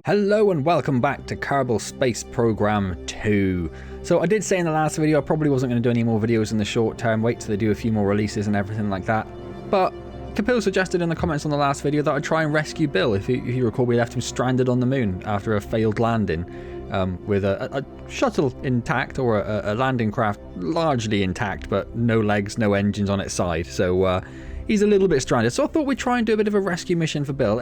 Hello and welcome back to Kerbal Space Program 2. So I did say in the last video I probably wasn't going to do any more videos in the short term, wait till they do a few more releases and everything like that. But Kerbal suggested in the comments on the last video that I try and rescue Bill. If you recall, we left him stranded on the moon after a failed landing with a shuttle intact, or a landing craft largely intact, but no legs, no engines on its side. So he's a little bit stranded, so I thought we'd try and do a bit of a rescue mission for Bill.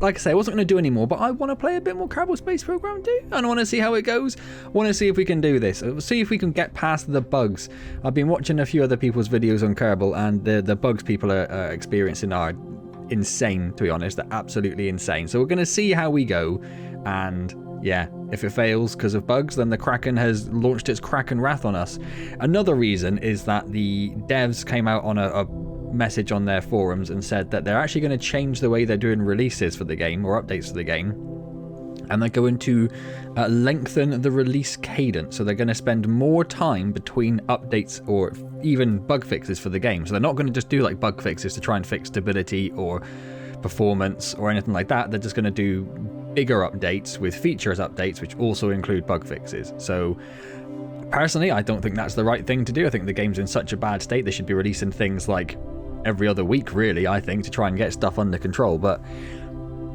Like I say, I wasn't going to do any more, but I want to play a bit more Kerbal Space Program 2, and I want to see how it goes. I want to see if we can do this. See if we can get past the bugs. I've been watching a few other people's videos on Kerbal, and the bugs people are experiencing are insane, to be honest. They're absolutely insane. So we're going to see how we go, and yeah, if it fails because of bugs, then the Kraken has launched its Kraken wrath on us. Another reason is that the devs came out on a message on their forums and said that they're actually going to change the way they're doing releases for the game, or updates for the game, and they're going to lengthen the release cadence. So they're going to spend more time between updates or even bug fixes for the game. So they're not going to just do like bug fixes to try and fix stability or performance or anything like that. They're just going to do bigger updates with features updates, which also include bug fixes. So personally, I don't think that's the right thing to do. I think the game's in such a bad state, they should be releasing things like every other week, really, I think, to try and get stuff under control. But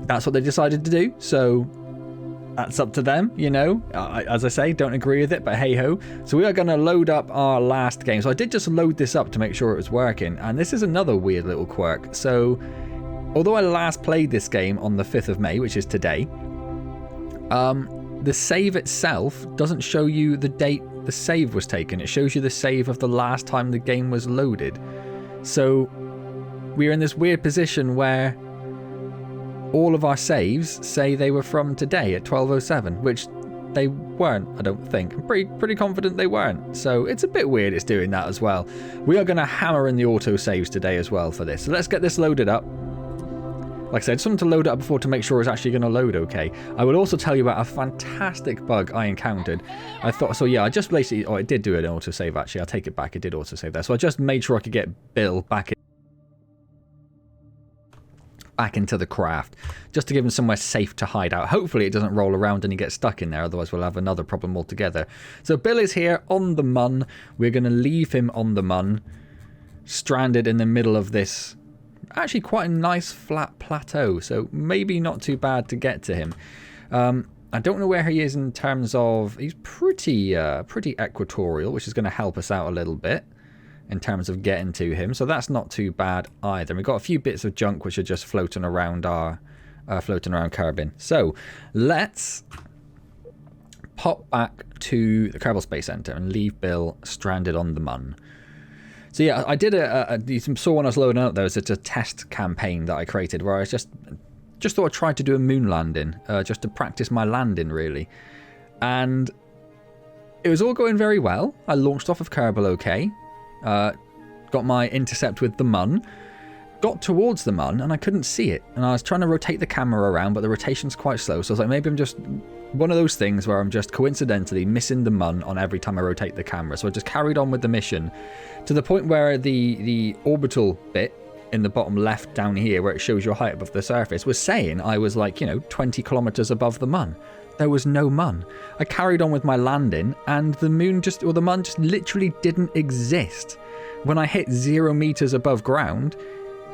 that's what they decided to do, so that's up to them, you know. As I say, don't agree with it, but hey-ho. So we are going to load up our last game. So I did just load this up to make sure it was working, and this is another weird little quirk. So although I last played this game on the 5th of May, which is today, the save itself doesn't show you the date the save was taken. It shows you the save of the last time the game was loaded. So we're in this weird position where all of our saves say they were from today at 12:07, which they weren't, I don't think. I'm pretty confident they weren't. So it's a bit weird it's doing that as well. We are going to hammer in the auto saves today as well for this. So let's get this loaded up. Like I said, something to load it up before to make sure it's actually going to load okay. I will also tell you about a fantastic bug I encountered. I thought, so yeah, I just basically, oh, it did do an autosave actually. I'll take it back. It did autosave there. So I just made sure I could get Bill back into the craft, just to give him somewhere safe to hide out. Hopefully it doesn't roll around and he gets stuck in there, otherwise we'll have another problem altogether. So Bill is here on the Mun. We're going to leave him on the Mun, stranded in the middle of this actually quite a nice flat plateau, so maybe not too bad to get to him. I don't know where he is in terms of, he's pretty equatorial, which is going to help us out a little bit in terms of getting to him, so that's not too bad either. And we've got a few bits of junk which are just floating around our Kerbin. So let's pop back to the Kerbal Space Center and leave Bill stranded on the Mun. So yeah, I did you saw when I was loading up, there was a test campaign that I created where I just thought I'd try to do a moon landing, just to practice my landing really. And it was all going very well. I launched off of Kerbal okay, got my intercept with the Mun, got towards the Mun and I couldn't see it. And I was trying to rotate the camera around, but the rotation's quite slow. So I was like, maybe I'm just one of those things where I'm just coincidentally missing the Mun on every time I rotate the camera. So I just carried on with the mission to the point where the orbital bit in the bottom left down here, where it shows your height above the surface, was saying I was like, 20 kilometers above the Mun. There was no Mun. I carried on with my landing and the Mun the Mun just literally didn't exist. When I hit 0 meters above ground,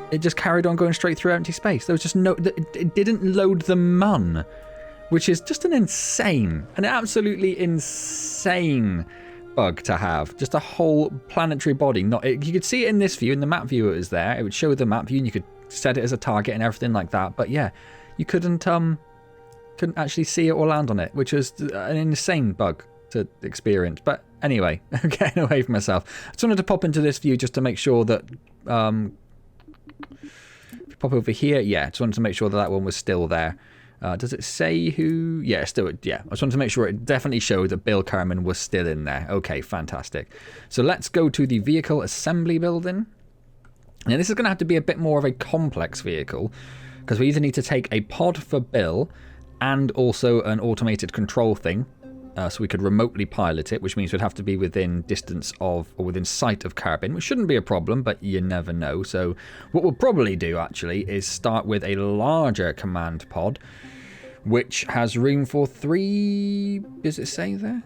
it just carried on going straight through empty space. There was just it didn't load the Mun, which is just an absolutely insane bug to have. Just a whole planetary body. You could see it in this view, in the map view it was there. It would show the map view and you could set it as a target and everything like that. But yeah, you couldn't actually see it or land on it, which was an insane bug to experience. But anyway, getting away from myself. I just wanted to pop into this view just to make sure that pop over here. Yeah, just wanted to make sure that one was still there. Does it say who? Yeah, still. Yeah, I just wanted to make sure it definitely showed that Bill Kerman was still in there. Okay, fantastic. So let's go to the vehicle assembly building. Now this is going to have to be a bit more of a complex vehicle, because we either need to take a pod for Bill and also an automated control thing. So we could remotely pilot it, which means we'd have to be within distance of, or within sight of Kerbin, which shouldn't be a problem, but you never know. So what we'll probably do actually is start with a larger command pod, which has room for 3... Does it say there?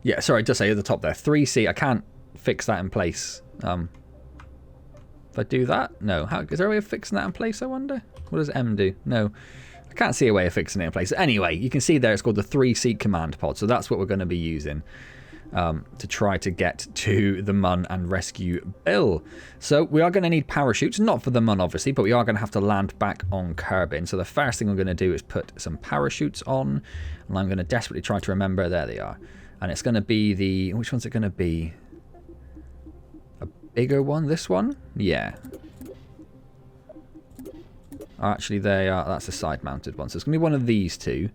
Yeah, sorry, it does say at the top there. 3 seat. I can't fix that in place. If I do that? No. How, is there a way of fixing that in place, I wonder? What does M do? No. I can't see a way of fixing it in place. Anyway, you can see there it's called the 3-seat command pod. So that's what we're going to be using to try to get to the Mun and rescue Bill. So we are going to need parachutes. Not for the Mun, obviously, but we are going to have to land back on Kerbin. So the first thing I'm going to do is put some parachutes on. And I'm going to desperately try to remember. There they are. And it's going to be the... Which one's it going to be? A bigger one? This one? Yeah. Actually, they are... That's a side-mounted one. So it's going to be one of these two.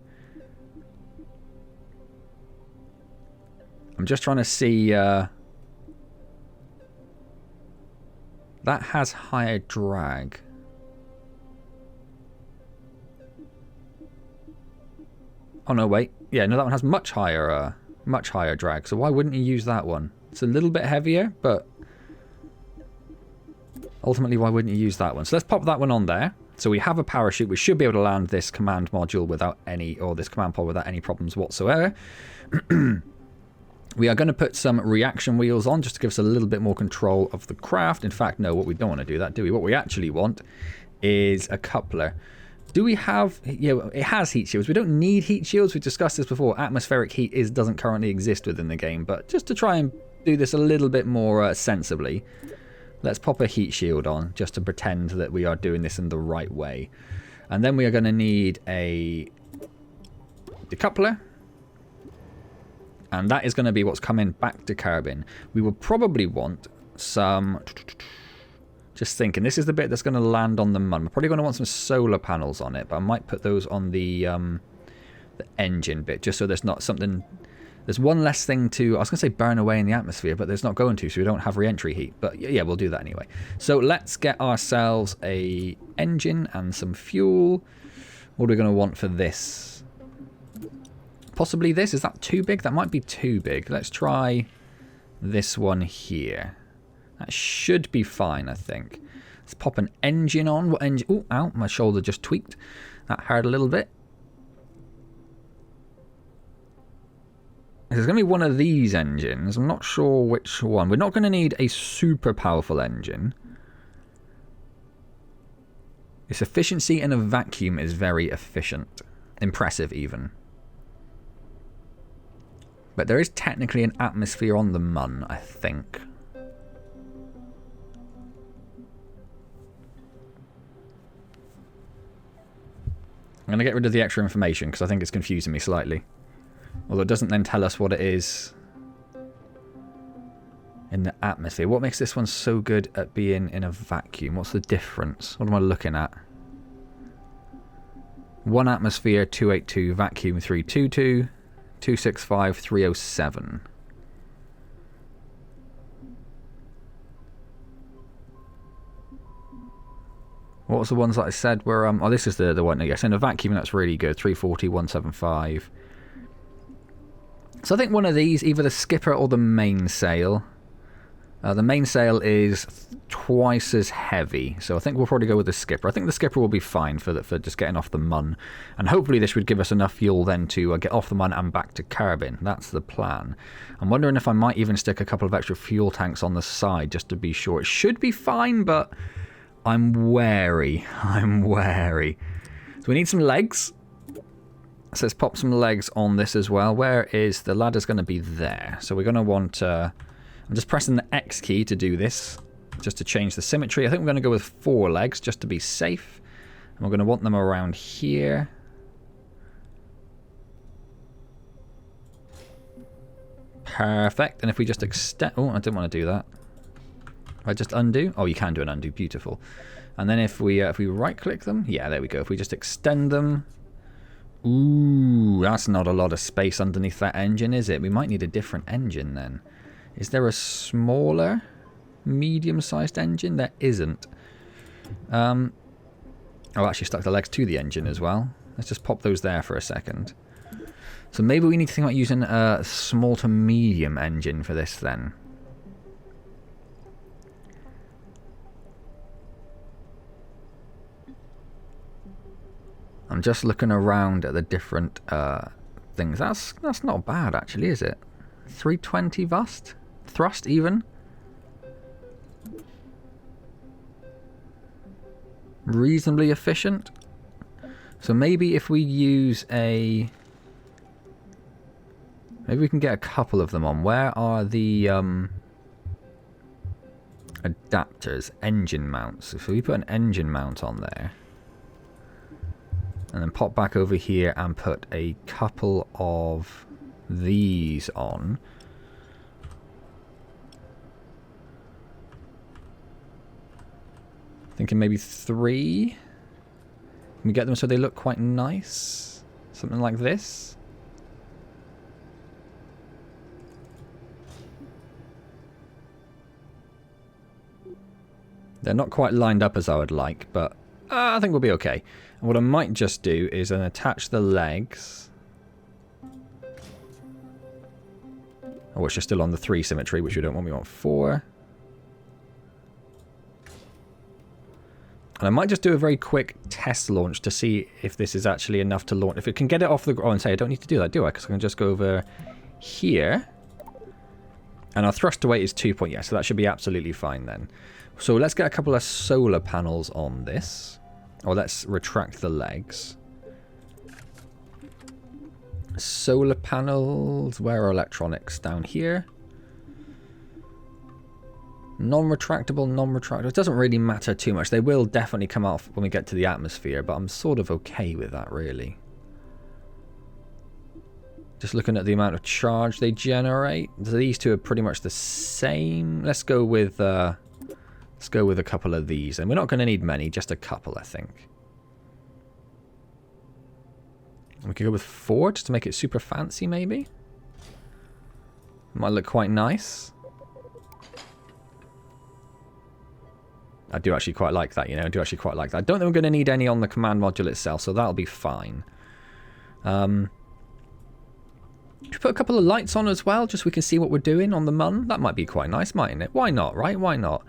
I'm just trying to see... that has higher drag. Oh, no, wait. Yeah, no, that one has much higher drag. So why wouldn't you use that one? It's a little bit heavier, but... Ultimately, why wouldn't you use that one? So let's pop that one on there. So we have a parachute. We should be able to land this command module without any... Or this command pod without any problems whatsoever. We are going to put some reaction wheels on just to give us a little bit more control of the craft. In fact, no, what we don't want to do that, do we? What we actually want is a coupler. Do we have... Yeah, it has heat shields. We don't need heat shields. We've discussed this before. Atmospheric heat doesn't currently exist within the game. But just to try and do this a little bit more sensibly, let's pop a heat shield on just to pretend that we are doing this in the right way. And then we are going to need a decoupler. And that is going to be what's coming back to Kerbin. We will probably want some... Just thinking, this is the bit that's going to land on the Mun. We're probably going to want some solar panels on it, but I might put those on the engine bit, just so there's not something... There's one less thing to... I was going to say burn away in the atmosphere, but there's not going to, so we don't have re-entry heat. But yeah, we'll do that anyway. So let's get ourselves a engine and some fuel. What are we going to want for this? Possibly this. Is that too big? That might be too big. Let's try this one here. That should be fine, I think. Let's pop an engine on. What engine? Oh, ow, my shoulder just tweaked. That hurt a little bit. There's going to be one of these engines. I'm not sure which one. We're not going to need a super powerful engine. Its efficiency in a vacuum is very efficient. Impressive, even. But there is technically an atmosphere on the Mun, I think. I'm going to get rid of the extra information because I think it's confusing me slightly. Although it doesn't then tell us what it is in the atmosphere. What makes this one so good at being in a vacuum? What's the difference? What am I looking at? 1 atmosphere, 282, vacuum 322, 265, 307. What was the ones that I said were... oh, this is the one, I guess. In a vacuum, that's really good. 340, 175. So I think one of these, either the skipper or the mainsail. The mainsail is twice as heavy. So I think we'll probably go with the skipper. I think the skipper will be fine for just getting off the Mun. And hopefully this would give us enough fuel then to get off the Mun and back to Kerbin. That's the plan. I'm wondering if I might even stick a couple of extra fuel tanks on the side just to be sure. It should be fine, but... I'm wary. I'm wary. So we need some legs. So let's pop some legs on this as well. Where is the ladder's going to be there? So we're going to want... I'm just pressing the X key to do this. Just to change the symmetry. I think we're going to go with 4 legs just to be safe. And we're going to want them around here. Perfect. And if we just extend... Oh, I didn't want to do that. I just undo? Oh, you can do an undo. Beautiful. And then if we right-click them... Yeah, there we go. If we just extend them... Ooh, that's not a lot of space underneath that engine, is it? We might need a different engine then. Is there a smaller, medium-sized engine? There isn't. I'll actually stuck the legs to the engine as well. Let's just pop those there for a second. So maybe we need to think about using a small to medium engine for this then. I'm just looking around at the different things. That's not bad actually, is it? 320 thrust even. Reasonably efficient. So maybe if we use maybe we can get a couple of them on. Where are the adapters? Engine mounts. If we put an engine mount on there, and then pop back over here and put a couple of these on. Thinking maybe 3. Can we get them so they look quite nice? Something like this. They're not quite lined up as I would like, but I think we'll be okay. And what I might just do is then attach the legs. Oh, which are still on the 3 symmetry, which we don't want. We want 4. And I might just do a very quick test launch to see if this is actually enough to launch. If it can get it off the ground. Oh, and say I don't need to do that, do I? Because I can just go over here. And our thrust to weight is 2 point. Yeah, so that should be absolutely fine then. So let's get a couple of solar panels on this. Or let's retract the legs. Solar panels. Where are electronics? Down here. Non-retractable, non-retractable. It doesn't really matter too much. They will definitely come off when we get to the atmosphere, but I'm sort of okay with that, really. Just looking at the amount of charge they generate. These two are pretty much the same. Let's go with a couple of these, and we're not going to need many, just a couple, I think. We could go with 4 just to make it super fancy, maybe. Might look quite nice. I do actually quite like that, you know. I do actually quite like that. I don't think we're going to need any on the command module itself, so that'll be fine. Should we put a couple of lights on as well, just so we can see what we're doing on the MUN? That might be quite nice, mightn't it? Why not, right? Why not?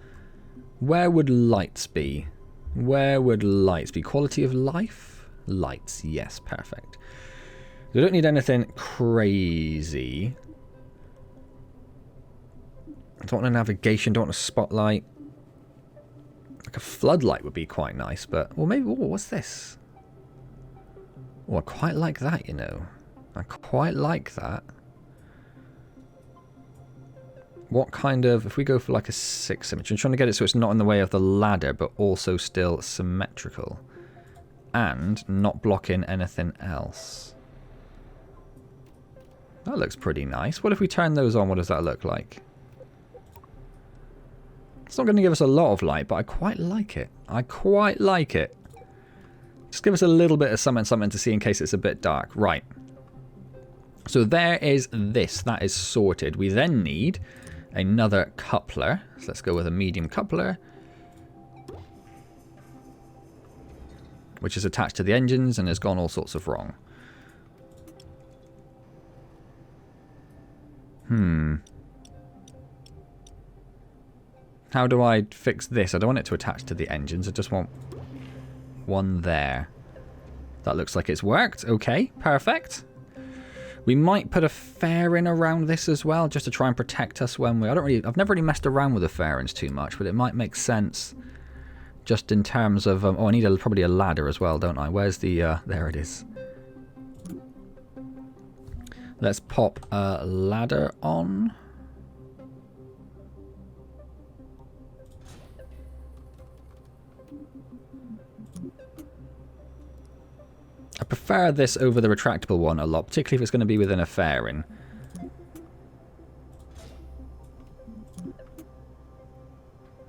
Where would lights be? Where would lights be? Quality of life? Lights, yes, perfect. We don't need anything crazy. I don't want a navigation, don't want a spotlight. Like a floodlight would be quite nice, but... Well, maybe... Oh, what's this? Oh, I quite like that, you know. I quite like that. What kind of... If we go for like a 6 symmetry, I'm trying to get it so it's not in the way of the ladder, but also still symmetrical. And not blocking anything else. That looks pretty nice. What if we turn those on? What does that look like? It's not going to give us a lot of light, but I quite like it. I quite like it. Just give us a little bit of something to see in case it's a bit dark. Right. So there is this. That is sorted. We then need another coupler. So let's go with a medium coupler. Which is attached to the engines and has gone all sorts of wrong. How do I fix this? I don't want it to attach to the engines. I just want one there. That looks like it's worked. Okay, perfect. We might put a fairing around this as well, just to try and protect us when we... I've never really messed around with the fairings too much, but it might make sense just in terms of... oh, I need probably a ladder as well, don't I? Where's the... there it is. Let's pop a ladder on. I prefer this over the retractable one a lot, particularly if it's going to be within a fairing.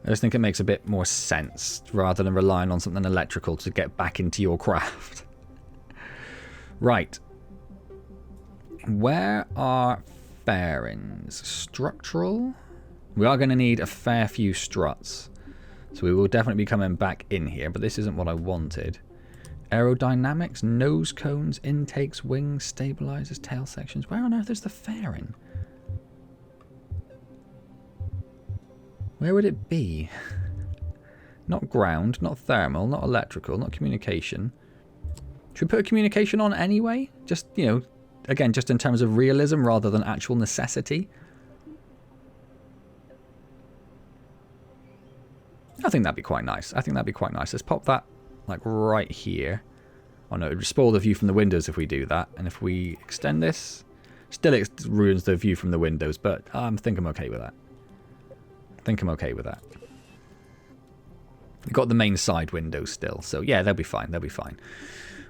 I just think it makes a bit more sense, rather than relying on something electrical to get back into your craft. Right. Where are fairings? Structural? We are going to need a fair few struts. So we will definitely be coming back in here, but this isn't what I wanted. Aerodynamics, nose cones, intakes, wings, stabilizers, tail sections. Where on earth is the fairing? Where would it be? Not ground, not thermal, not electrical, not communication. Should we put a communication on anyway? Just, you know, again, just in terms of realism rather than actual necessity. I think that'd be quite nice. I think that'd be quite nice. Let's pop that, like, right here. Oh no, it would spoil the view from the windows if we do that. And if we extend this, still it ruins the view from the windows, but I think I'm okay with that. I think I'm okay with that. We've got the main side windows still, so yeah, they'll be fine, they'll be fine.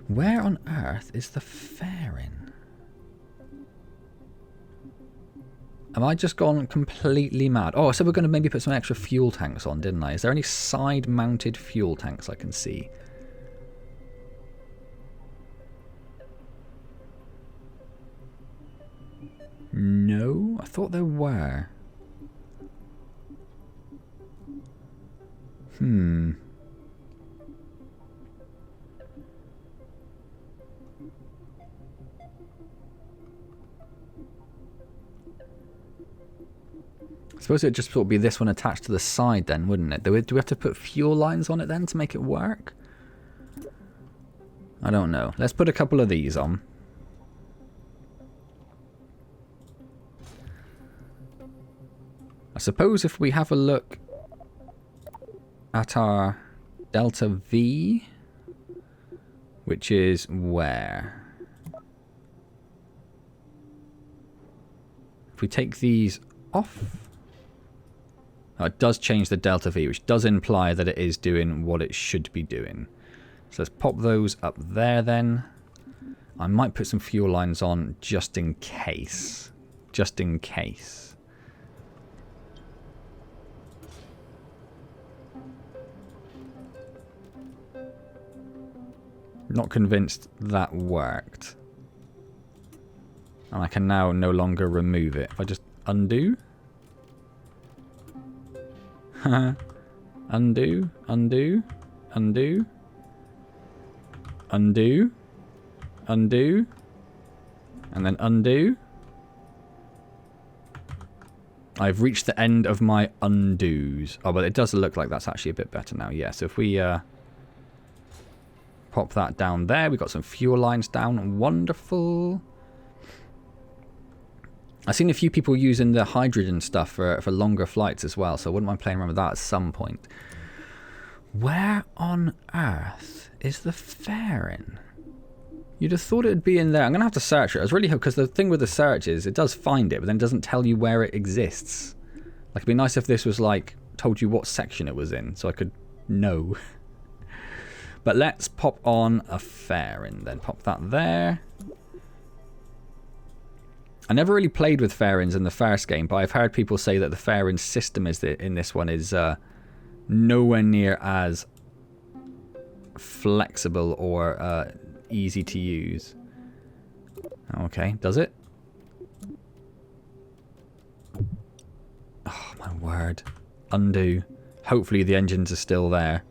Where on earth is the fairing? Am I just gone completely mad? Oh, so we're going to maybe put some extra fuel tanks on, didn't I? Is there any side-mounted fuel tanks I can see? No, I thought there were. I suppose it'd just sort of be this one attached to the side then, wouldn't it? Do we have to put fuel lines on it then to make it work? I don't know. Let's put a couple of these on. I suppose if we have a look at our delta V, which is where? If we take these off, oh, it does change the delta V, which does imply that it is doing what it should be doing. So let's pop those up there then. I might put some fuel lines on just in case. Just in case. Not convinced that worked. And I can now no longer remove it. If I just undo. Undo, undo, undo, undo, undo, and then undo. I've reached the end of my undos. Oh, but it does look like that's actually a bit better now. Yeah, so if we pop that down there. We've got some fuel lines down. Wonderful. I've seen a few people using the hydrogen stuff for longer flights as well, so I wouldn't mind playing around with that at some point. Where on earth is the fairing? You'd have thought it would be in there. I'm going to have to search it. I was really hoping, because the thing with the search is it does find it, but then it doesn't tell you where it exists. Like, it'd be nice if this was, like, told you what section it was in, so I could know. But let's pop on a fairing then. Pop that there. I never really played with fairings in the first game, but I've heard people say that the fairing system in this one is nowhere near as flexible or easy to use. Okay, does it? Oh, my word. Undo. Hopefully the engines are still there.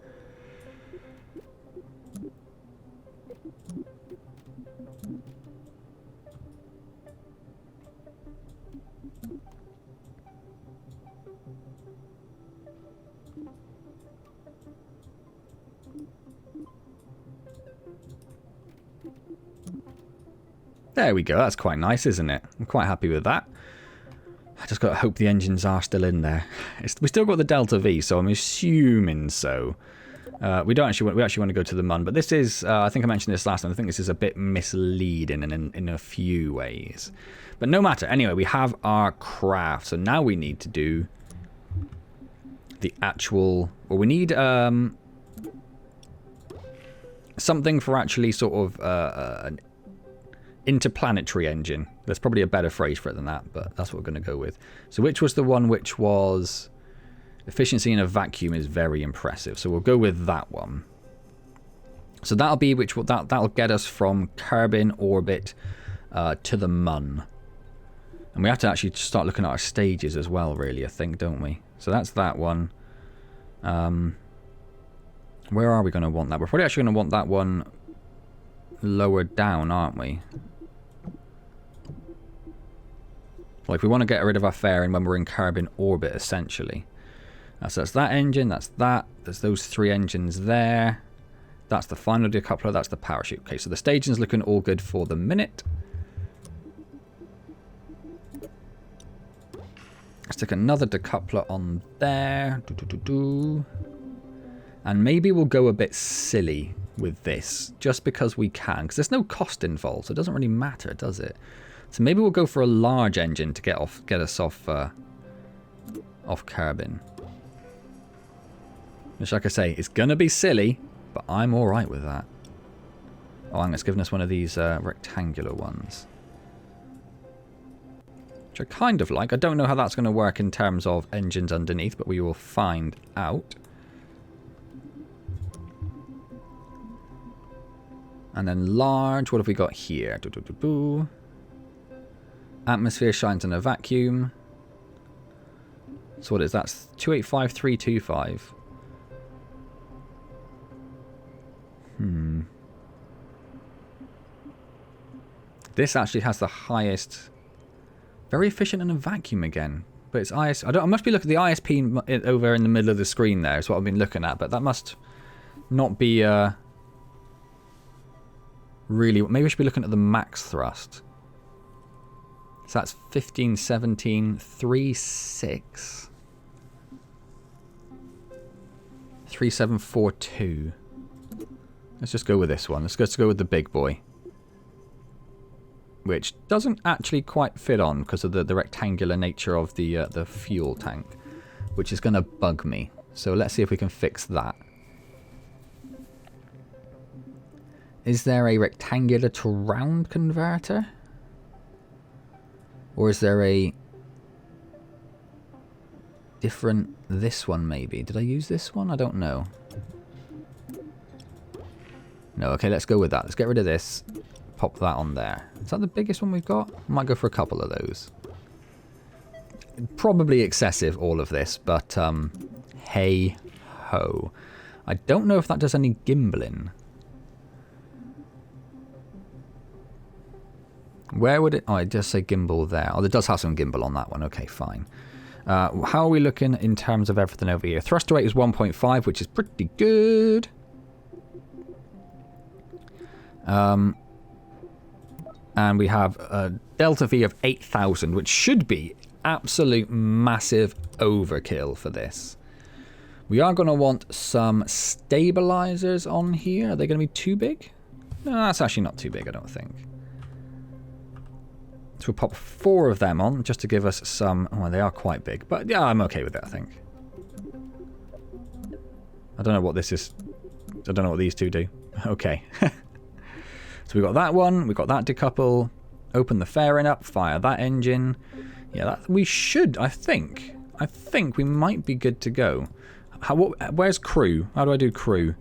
There we go, that's quite nice, isn't it? I'm quite happy with that. I just got to hope the engines are still in there. We still got the Delta V, so I'm assuming so. We actually want to go to the Mun, but this is, I think I mentioned this last time, I think this is a bit misleading in a few ways. But no matter, anyway, we have our craft, so now we need to do the actual, well, we need something for actually sort of an interplanetary engine. There's probably a better phrase for it than that, but that's what we're going to go with. So which was the one which was efficiency in a vacuum is very impressive. So we'll go with that one. So that'll be that'll get us from Kerbal orbit to the Mun. And we have to actually start looking at our stages as well, really, I think, don't we? So that's that one. Where are we going to want that? We're probably actually going to want that one lower down, aren't we? Like, we want to get rid of our fairing when we're in Kerbal orbit, essentially. So that's that engine, that's that. There's those three engines there. That's the final decoupler. That's the parachute. Okay, so the staging's looking all good for the minute. Let's stick another decoupler on there. And maybe we'll go a bit silly with this, just because we can. Because there's no cost involved, so it doesn't really matter, does it? So maybe we'll go for a large engine to get us off Kerbin. Which, like I say, is going to be silly, but I'm alright with that. Oh, hang on, it's giving us one of these rectangular ones. Which I kind of like. I don't know how that's going to work in terms of engines underneath, but we will find out. And then large, what have we got here? Atmosphere shines in a vacuum. So what is that? 285325. This actually has the highest. Very efficient in a vacuum again. But it's I must be looking at the ISP over in the middle of the screen there. Is what I've been looking at. But that must not be really. Maybe we should be looking at the max thrust. So that's 15, 17, 3, 6. 3, 7, 4, 2. Let's just go with this one. Let's go with the big boy. Which doesn't actually quite fit on because of the rectangular nature of the fuel tank. Which is going to bug me. So let's see if we can fix that. Is there a rectangular to round converter? Or is there a different, this one maybe? Did I use this one? I don't know. No, okay, let's go with that. Let's get rid of this. Pop that on there. Is that the biggest one we've got? Might go for a couple of those. Probably excessive, all of this, but hey ho. I don't know if that does any gimbaling. Where would it... Oh, it does say gimbal there. Oh, it does have some gimbal on that one. Okay, fine. How are we looking in terms of everything over here? Thruster rate is 1.5, which is pretty good. And we have a delta V of 8,000, which should be absolute massive overkill for this. We are going to want some stabilizers on here. Are they going to be too big? No, that's actually not too big, I don't think. So we'll pop 4 of them on just to give us some... Oh, they are quite big. But yeah, I'm okay with it, I think. I don't know what this is. I don't know what these two do. Okay. So we've got that one. We've got that decouple. Open the fairing up. Fire that engine. Yeah, that, we should, I think. I think we might be good to go. Where's crew? How do I do crew?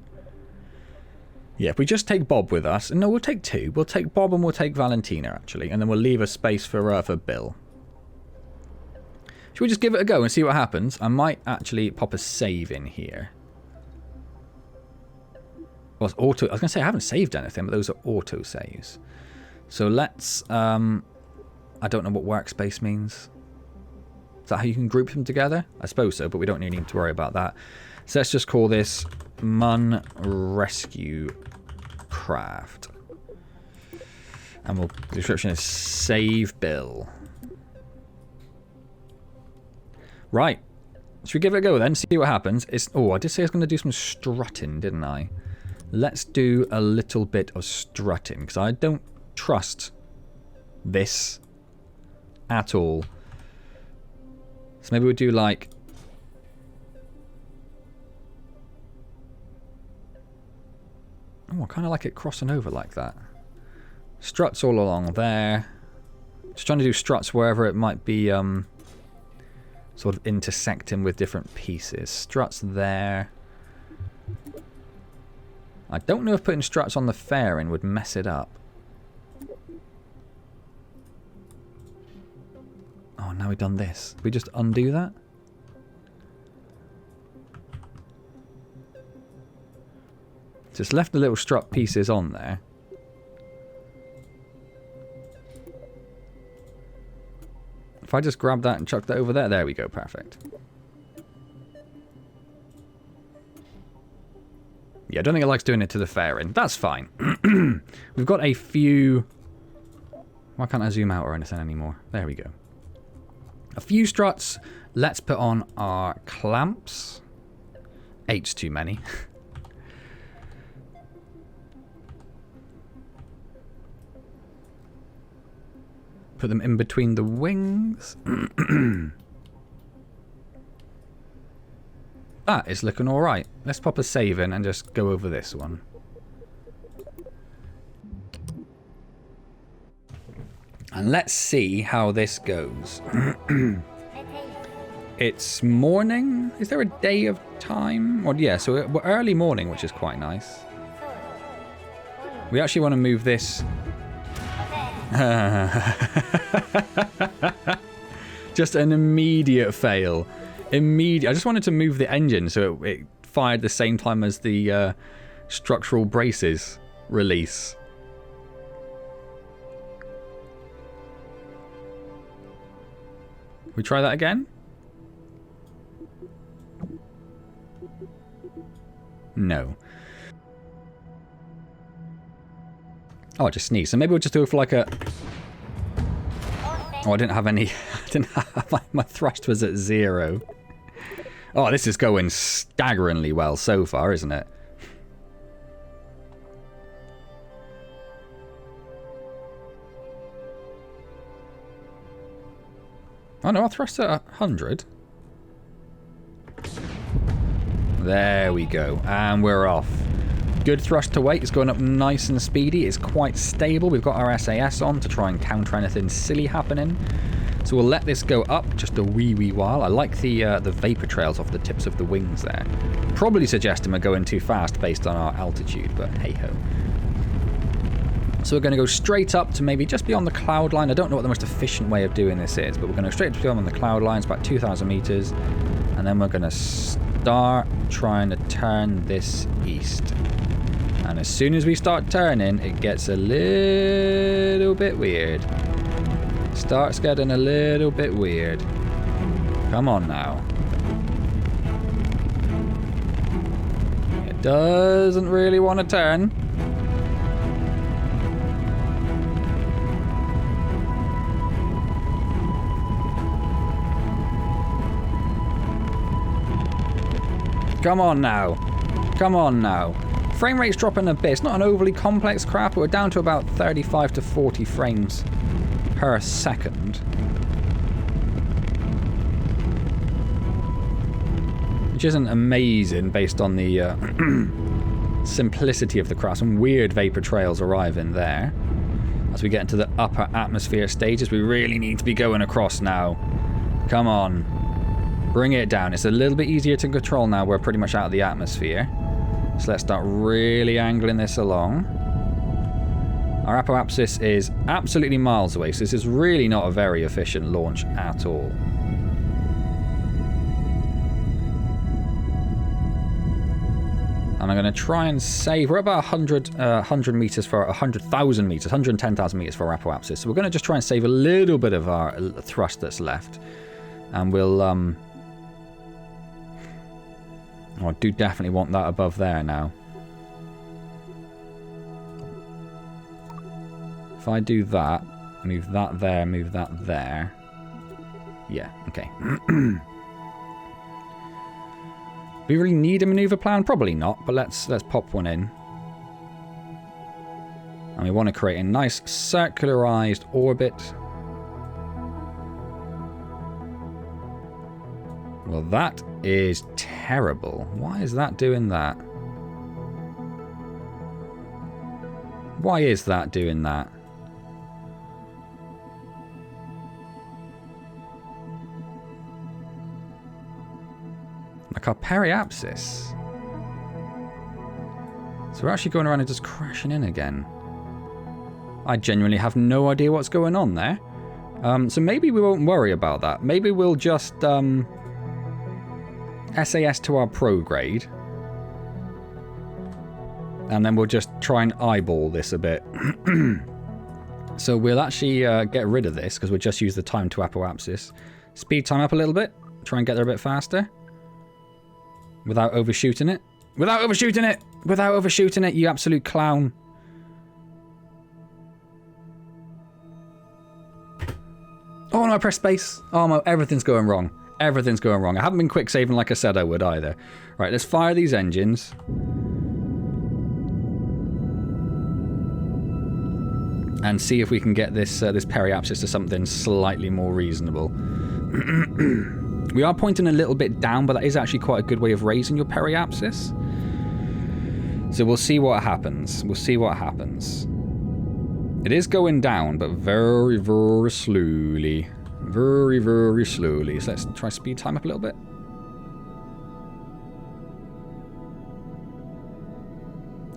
Yeah, if we just take Bob with us... No, we'll take 2. We'll take Bob and we'll take Valentina, actually. And then we'll leave a space for Bill. Should we just give it a go and see what happens? I might actually pop a save in here. Well, it's auto... I was going to say, I haven't saved anything, but those are auto saves. So let's... I don't know what workspace means. Is that how you can group them together? I suppose so, but we don't need to worry about that. So let's just call this Mun Rescue Craft. And the description is Save Bill. Right. Should we give it a go then? See what happens. Oh, I did say I was going to do some strutting, didn't I? Let's do a little bit of strutting, because I don't trust this at all. So maybe we'll do like... Oh, I kind of like it crossing over like that. Struts all along there. Just trying to do struts wherever it might be sort of intersecting with different pieces. Struts there. I don't know if putting struts on the fairing would mess it up. Oh, now we've done this. Did we just undo that? Just left the little strut pieces on there. If I just grab that and chuck that over there, there we go, perfect. Yeah, I don't think it likes doing it to the fairing. That's fine. We've got a few... Why can't I zoom out or anything anymore? There we go. A few struts. Let's put on our clamps. 8's too many. Put them in between the wings. That is looking alright. Let's pop a save in and just go over this one. And let's see how this goes. It's morning. Is there a day of time? Well, yeah, so we're early morning, which is quite nice. We actually want to move this. Just an immediate fail. Immediate. I just wanted to move the engine so it fired the same time as the structural braces release. We try that again? No. Oh, I just sneezed. So maybe we'll just do it for like a... Oh, I didn't have any... I didn't have... My thrust was at 0. Oh, this is going staggeringly well so far, isn't it? Oh no, our thrust at 100. There we go. And we're off. Good thrust to weight. It's going up nice and speedy. It's quite stable. We've got our SAS on to try and counter anything silly happening. So we'll let this go up just a wee while. I like the vapor trails off the tips of the wings there. Probably suggesting we're going too fast based on our altitude, but hey-ho. So we're going to go straight up to maybe just beyond the cloud line. I don't know what the most efficient way of doing this is, but we're going to go straight to beyond the cloud line. It's about 2,000 meters. And then we're going to start trying to turn this east. And as soon as we start turning, it gets a little bit weird. Starts getting a little bit weird. Come on now. It doesn't really want to turn. Come on now. Come on now. Frame rate's dropping a bit. It's not an overly complex craft, but we're down to about 35 to 40 frames per second. Which isn't amazing based on the simplicity of the craft. Some weird vapor trails arriving there. As we get into the upper atmosphere stages, we really need to be going across now. Come on. Bring it down. It's a little bit easier to control now. We're pretty much out of the atmosphere. So let's start really angling this along. Our apoapsis is absolutely miles away, so this is really not a very efficient launch at all. And I'm going to try and save... We're about 100 meters for 100,000 meters, 110,000 meters for our apoapsis. So we're going to just try and save a little bit of our thrust that's left. And we'll... Oh, I do definitely want that above there now. If I do that, move that there, move that there. Yeah, okay. We really need a maneuver plan? Probably not, but let's pop one in. And we want to create a nice circularized orbit. Well, that is terrible. Why is that doing that? Why is that doing that? Like our periapsis. So we're actually going around and just crashing in again. I genuinely have no idea what's going on there. So maybe we won't worry about that. Maybe we'll just... SAS to our prograde. And then we'll just try and eyeball this a bit. So we'll actually get rid of this because we'll just use the time to apoapsis. Speed time up a little bit. Try and get there a bit faster. Without overshooting it. Without overshooting it! Without overshooting it, you absolute clown. Oh no, I pressed space. Oh no, everything's going wrong. Everything's going wrong. I haven't been quick saving like I said I would either. Right, let's fire these engines. And see if we can get this this periapsis to something slightly more reasonable. We are pointing a little bit down, but that is actually quite a good way of raising your periapsis. So we'll see what happens. We'll see what happens. It is going down, but very, very slowly. Very, very slowly. So let's try speed time up a little bit.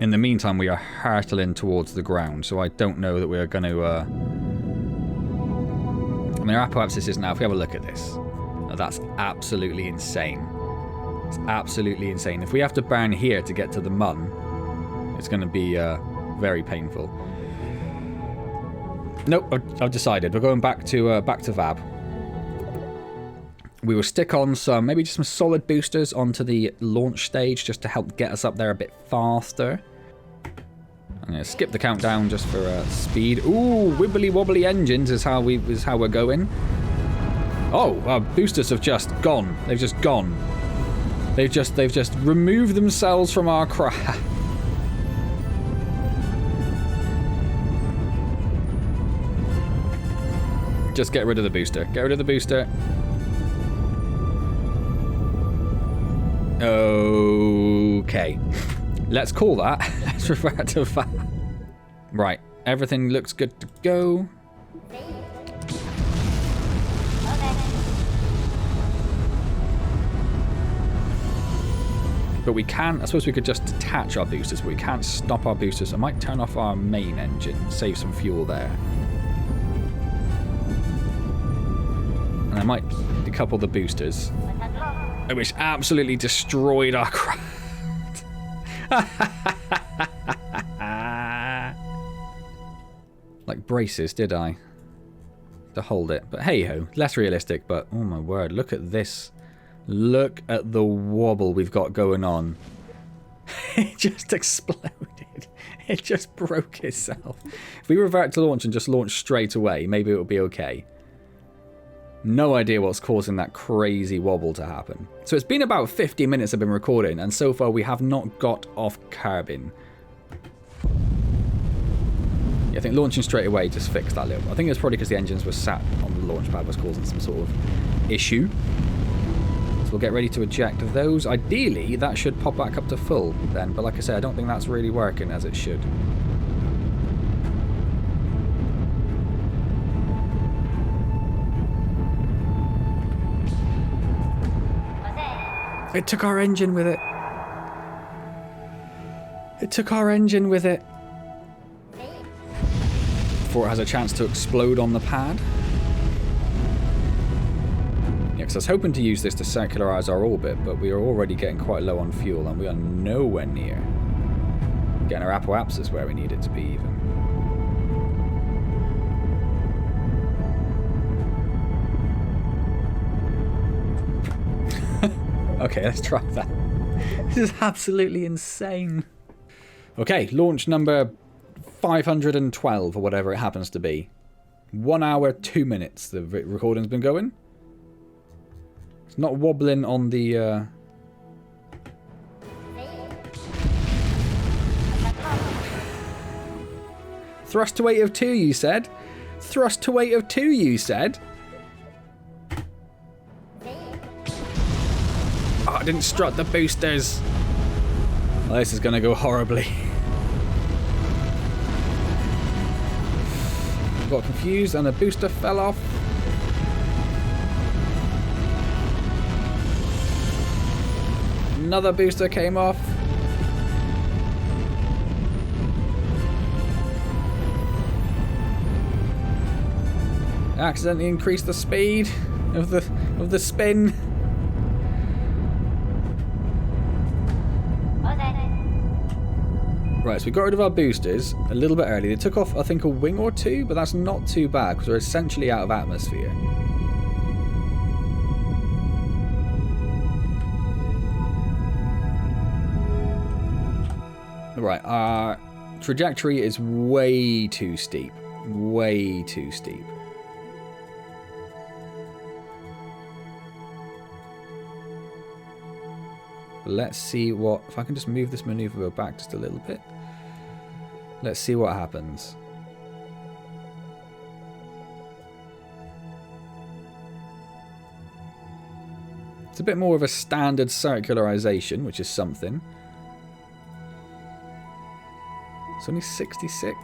In the meantime, we are hurtling towards the ground, so I don't know that we are going to... I mean, our apoapsis is now... If we have a look at this... Now, that's absolutely insane. It's absolutely insane. If we have to burn here to get to the mun, it's going to be very painful. Nope, I've decided. We're going back to Vab. We will stick on some, maybe just some solid boosters onto the launch stage just to help get us up there a bit faster. I'm going to skip the countdown just for speed. Ooh, wibbly wobbly engines is how we're going. Oh, our boosters have just gone. They've just gone. They've just removed themselves from our craft. Just get rid of the booster. Get rid of the booster. Okay. Let's call that. Let's refer to that. Right. Everything looks good to go. But we can, I suppose we could just detach our boosters, but we can't stop our boosters. I might turn off our main engine, save some fuel there. And I might decouple the boosters. Which absolutely destroyed our craft. Like braces, did I? To hold it. But hey ho, less realistic, but oh my word, look at this. Look at the wobble we've got going on. It just exploded. It just broke itself. If we revert to launch and just launch straight away, maybe it will be okay. No idea what's causing that crazy wobble to happen. So it's been about 50 minutes I've been recording, and so far we have not got off Kerbal. Yeah, I think launching straight away just fixed that little. I think it's probably because the engines were sat on the launch pad was causing some sort of issue. So we'll get ready to eject those. Ideally, that should pop back up to full then, but like I said, I don't think that's really working as it should. It took our engine with it. It took our engine with it. Before it has a chance to explode on the pad. Yeah, because I was hoping to use this to circularize our orbit, but we are already getting quite low on fuel, and we are nowhere near getting our apoapsis where we need it to be even. Okay, let's try that. This is absolutely insane. Okay, launch number 512 or whatever it happens to be. 1 hour, 2 minutes the recording's been going. It's not wobbling on the... Thrust to weight of 2, you said? Thrust to weight of 2, you said? Oh, I didn't strut the boosters. Well, this is going to go horribly. Got confused and the booster fell off. Another booster came off. Accidentally increased the speed of the spin. Right, so we got rid of our boosters a little bit early. They took off, I think, a wing or two, but that's not too bad because we're essentially out of atmosphere. Right, our trajectory is way too steep. Way too steep. Let's see what... If I can just move this maneuver back just a little bit. Let's see what happens. It's a bit more of a standard circularization, which is something. It's only 66.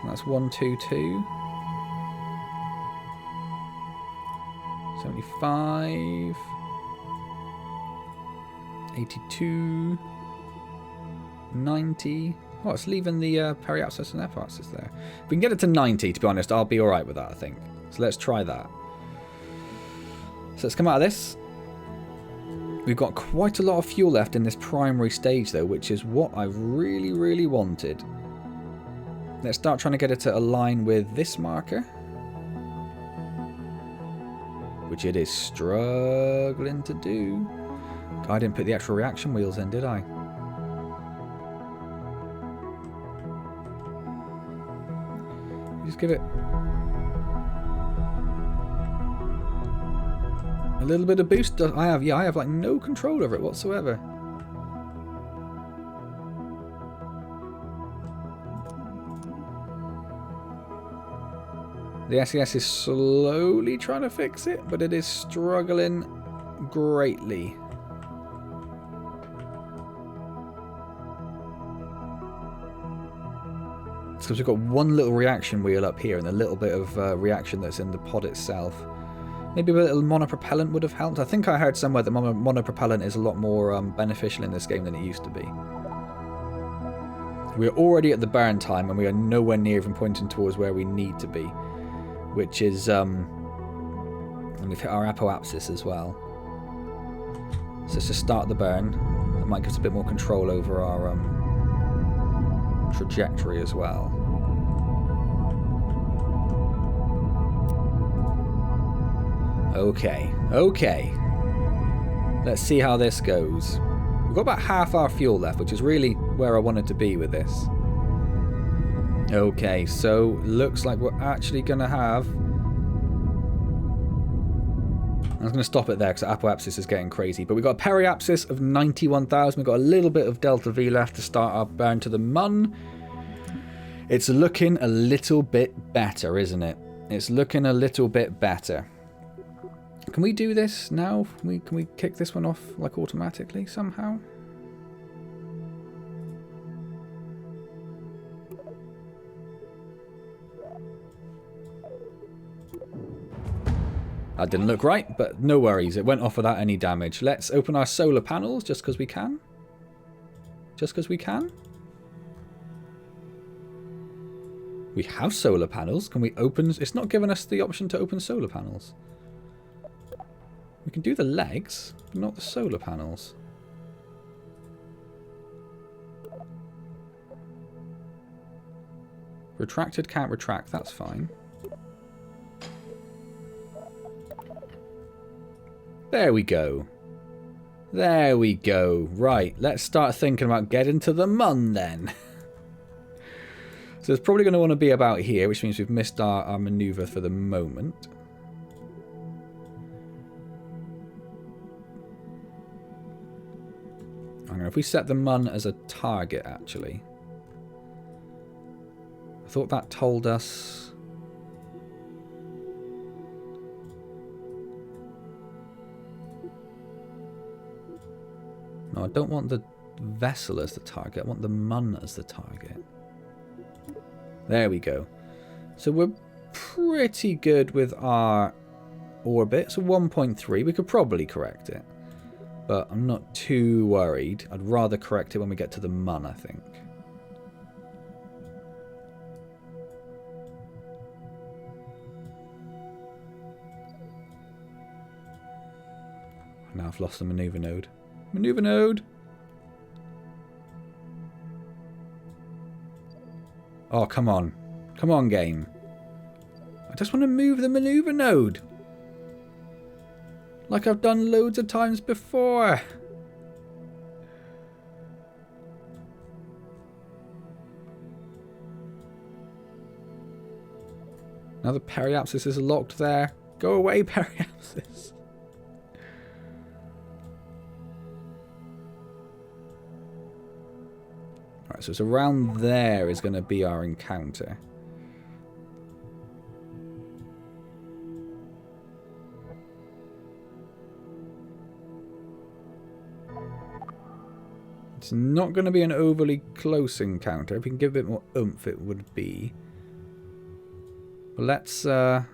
That's 122. 75. 82. 90. Oh, it's leaving the periapsis and epiapsis there. If we can get it to 90, to be honest, I'll be alright with that, I think. So let's try that. So let's come out of this. We've got quite a lot of fuel left in this primary stage, though, which is what I really, really wanted. Let's start trying to get it to align with this marker. Which it is struggling to do. I didn't put the actual reaction wheels in, did I? Just give it a little bit of boost. I have like no control over it whatsoever. The SES is slowly trying to fix it, but it is struggling greatly. Because we've got one little reaction wheel up here and a little bit of reaction that's in the pod itself. Maybe a little monopropellant would have helped. I think I heard somewhere that monopropellant is a lot more beneficial in this game than it used to be. We're already at the burn time and we are nowhere near even pointing towards where we need to be. Which is... and we've hit our apoapsis as well. So let's just start the burn. That might give us a bit more control over our... trajectory as well. Okay. Let's see how this goes. We've got about half our fuel left, which is really where I wanted to be with this. Okay, so looks like we're actually going to have... I was going to stop it there because the apoapsis is getting crazy. But we've got a periapsis of 91,000. We've got a little bit of delta V left to start our burn to the mun. It's looking a little bit better, isn't it? It's looking a little bit better. Can we do this now? Can we kick this one off like automatically somehow? That didn't look right, but no worries. It went off without any damage. Let's open our solar panels just because we can. Just because we can. We have solar panels. Can we open... It's not giving us the option to open solar panels. We can do the legs, but not the solar panels. Retracted can't retract. That's fine. There we go. There we go. Right, let's start thinking about getting to the mun then. So it's probably going to want to be about here, which means we've missed our maneuver for the moment. Hang on, if we set the mun as a target, actually. I thought that told us... No, I don't want the vessel as the target. I want the mun as the target. There we go. So we're pretty good with our orbit. So 1.3. We could probably correct it. But I'm not too worried. I'd rather correct it when we get to the mun, I think. Now I've lost the maneuver node. Maneuver node! Oh, come on. Come on, game. I just want to move the maneuver node. Like I've done loads of times before. Another periapsis is locked there. Go away, periapsis. Alright, so it's around there is going to be our encounter. It's not going to be an overly close encounter. If we can give a bit more oomph, it would be. But let's... Okay,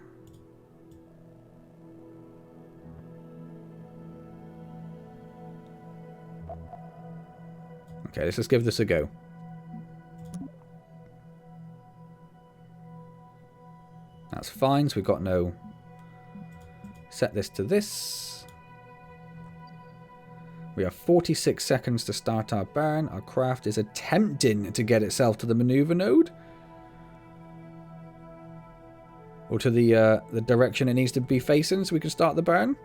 let's just give this a go. That's fine, so we've got no... Set this to this. We have 46 seconds to start our burn. Our craft is attempting to get itself to the maneuver node. Or to the direction it needs to be facing so we can start the burn.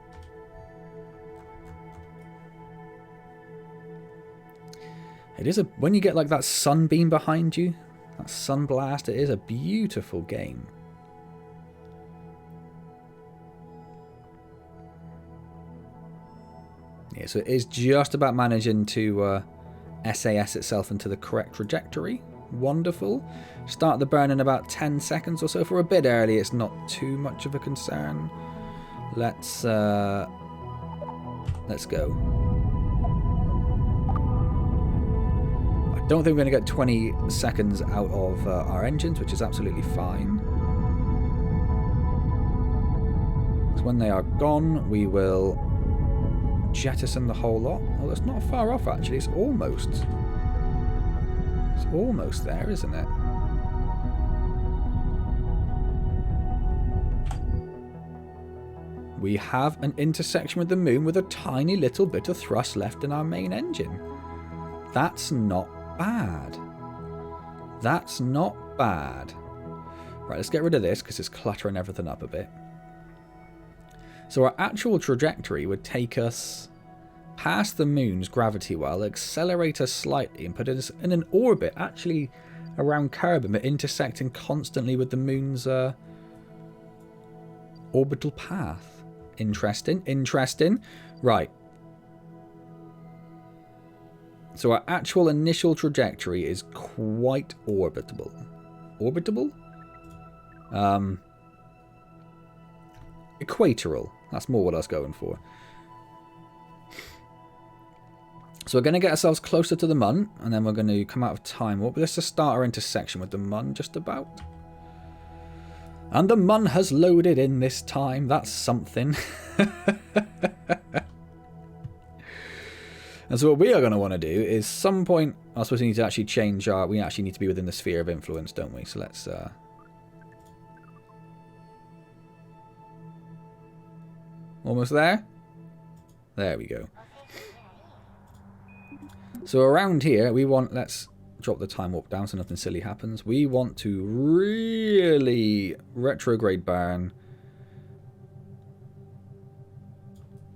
It is a... When you get like that sunbeam behind you, that sunblast, it is a beautiful game. Yeah, so it is just about managing to SAS itself into the correct trajectory. Wonderful. Start the burn in about 10 seconds or so. For a bit early, it's not too much of a concern. Let's go. I don't think we're going to get 20 seconds out of our engines, which is absolutely fine. So when they are gone, we will jettison the whole lot. Oh, that's not far off actually. It's almost there, isn't it? We have an intersection with the moon with a tiny little bit of thrust left in our main engine. That's not bad. That's not bad. Right, let's get rid of this because it's cluttering everything up a bit. So our actual trajectory would take us past the moon's gravity well, accelerate us slightly, and put us in an orbit actually around Kerbal, but intersecting constantly with the moon's orbital path. Interesting, interesting. Right. So our actual initial trajectory is quite orbitable. Orbitable? Equatorial. That's more what I was going for. So we're going to get ourselves closer to the Mun, and then we're going to come out of time warp. Let's just start our intersection with the Mun just about. And the Mun has loaded in this time. That's something. And so what we are going to want to do is some point... I suppose we need to actually change our... We actually need to be within the sphere of influence, don't we? So let's... Almost there? There we go. So around here, we want... Let's drop the time warp down so nothing silly happens. We want to really retrograde burn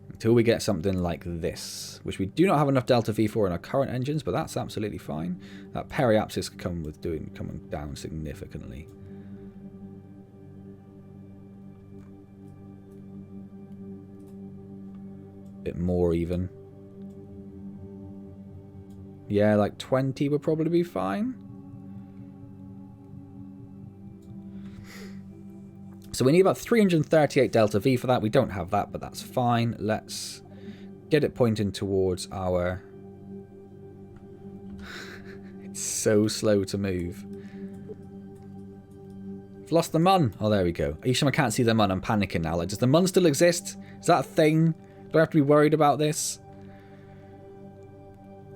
until we get something like this, which we do not have enough delta V for in our current engines, but that's absolutely fine. That periapsis coming down significantly. Bit more even. Yeah, like 20 would probably be fine. So we need about 338 delta V for that. We don't have that, but that's fine. Let's get it pointing towards our... It's so slow to move. I've lost the Mun. Oh, there we go. Each time I can't see the Mun, I'm panicking now. Like, does the Mun still exist? Is that a thing? Do I have to be worried about this?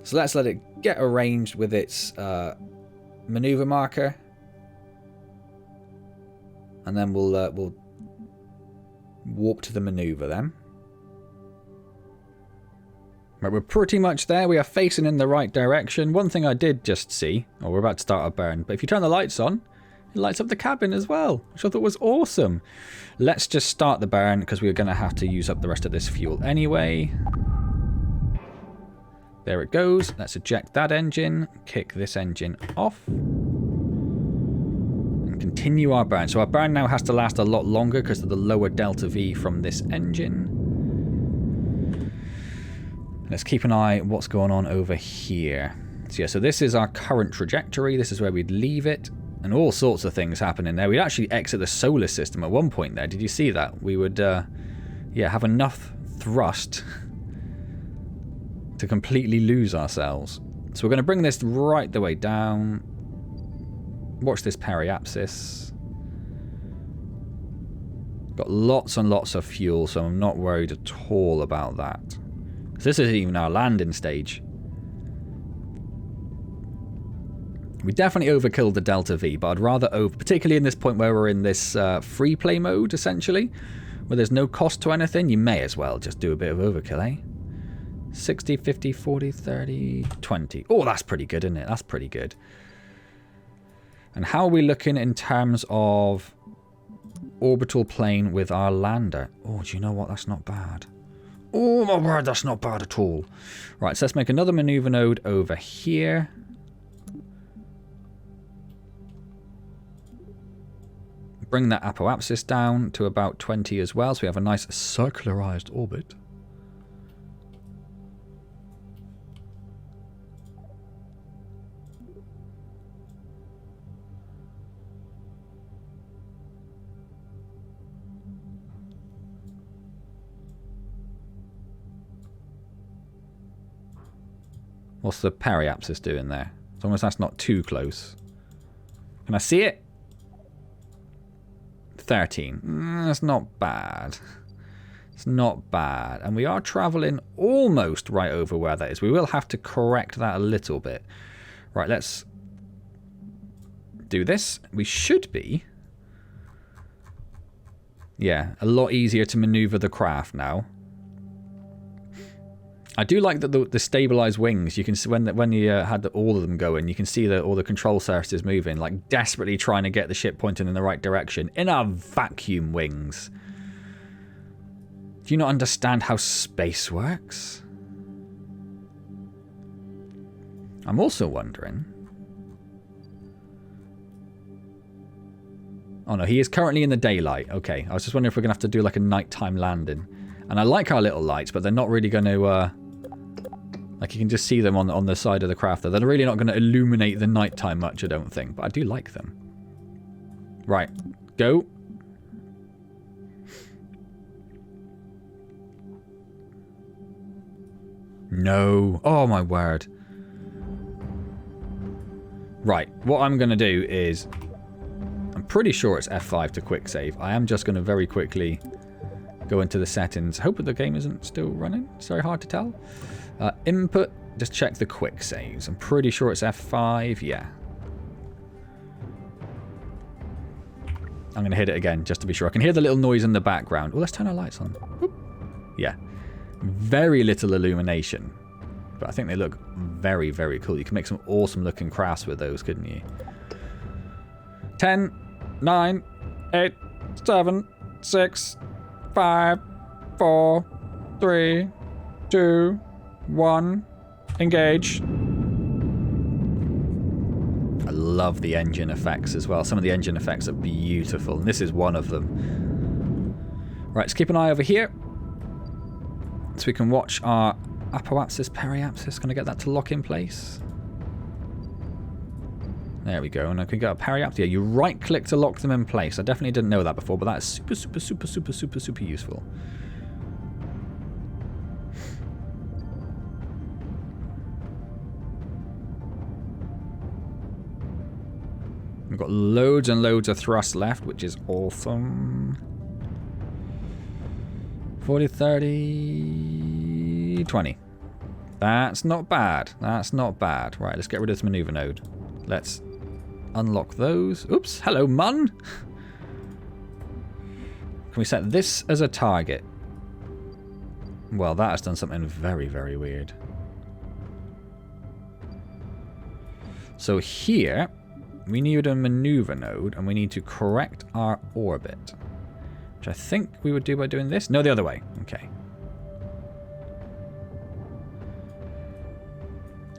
So let's let it get arranged with its maneuver marker. And then we'll warp to the maneuver then. Right, we're pretty much there. We are facing in the right direction. One thing I did just see, oh, we're about to start our burn, but if you turn the lights on, it lights up the cabin as well, which I thought was awesome. Let's just start the burn because we're going to have to use up the rest of this fuel anyway. There it goes. Let's eject that engine, kick this engine off. and continue our burn. So our burn now has to last a lot longer because of the lower delta V from this engine. Let's keep an eye what's going on over here. So yeah, so this is our current trajectory. This is where we'd leave it. And all sorts of things happening there. We'd actually exit the solar system at one point there. Did you see that? We would, yeah, have enough thrust to completely lose ourselves. So we're going to bring this right the way down. Watch this periapsis. Got lots and lots of fuel, so I'm not worried at all about that. Because this isn't even our landing stage. We definitely overkilled the Delta V, but I'd rather particularly in this point where we're in this free play mode, essentially, where there's no cost to anything, you may as well just do a bit of overkill, eh? 60, 50, 40, 30, 20. Oh, that's pretty good, isn't it? That's pretty good. And how are we looking in terms of orbital plane with our lander? Oh, do you know what? That's not bad. Oh, my word, that's not bad at all. Right, so let's make another maneuver node over here. Bring that apoapsis down to about 20 as well, so we have a nice circularized orbit. What's the periapsis doing there? As long as that's not too close. Can I see it? 13. That's not bad. It's not bad. And we are traveling almost right over where that is. We will have to correct that a little bit. Right, let's do this. We should be, yeah, a lot easier to maneuver the craft now. I do like that the stabilized wings. You can see when you had all of them going, you can see that all the control surfaces moving, like desperately trying to get the ship pointing in the right direction in our vacuum wings. Do you not understand how space works? I'm also wondering. Oh no, he is currently in the daylight. Okay, I was just wondering if we're gonna have to do like a nighttime landing. And I like our little lights, but they're not really going to, like you can just see them on the side of the craft there. They're really not going to illuminate the nighttime much, I don't think. But I do like them. Right. Go. No. Oh, my word. Right. What I'm going to do is... I'm pretty sure it's F5 to quick save. I am just going to very quickly... go into the settings. Hope that the game isn't still running. It's very hard to tell. Input. Just check the quick saves. I'm pretty sure it's F5. Yeah. I'm going to hit it again just to be sure. I can hear the little noise in the background. Oh, let's turn our lights on. Whoop. Yeah. Very little illumination. But I think they look very, very cool. You can make some awesome looking crafts with those, couldn't you? 10, 9, 8, 7, 6... 5, 4, 3, 2, 1, engage. I love the engine effects as well. Some of the engine effects are beautiful, and this is one of them. Right, let's keep an eye over here. So we can watch our apoapsis, periapsis. Can I get that to lock in place? There we go, and I can get a periapsis. Yeah, you right-click to lock them in place. I definitely didn't know that before, but that's super, super, super, super, super, super useful. We've got loads and loads of thrust left, which is awesome. 40, 30, 20. That's not bad. That's not bad. Right, let's get rid of this maneuver node. Let's unlock those. Oops. Hello, Mun. Can we set this as a target? Well, that has done something very, very weird. So here, we need a maneuver node, and we need to correct our orbit. Which I think we would do by doing this. No, the other way. Okay.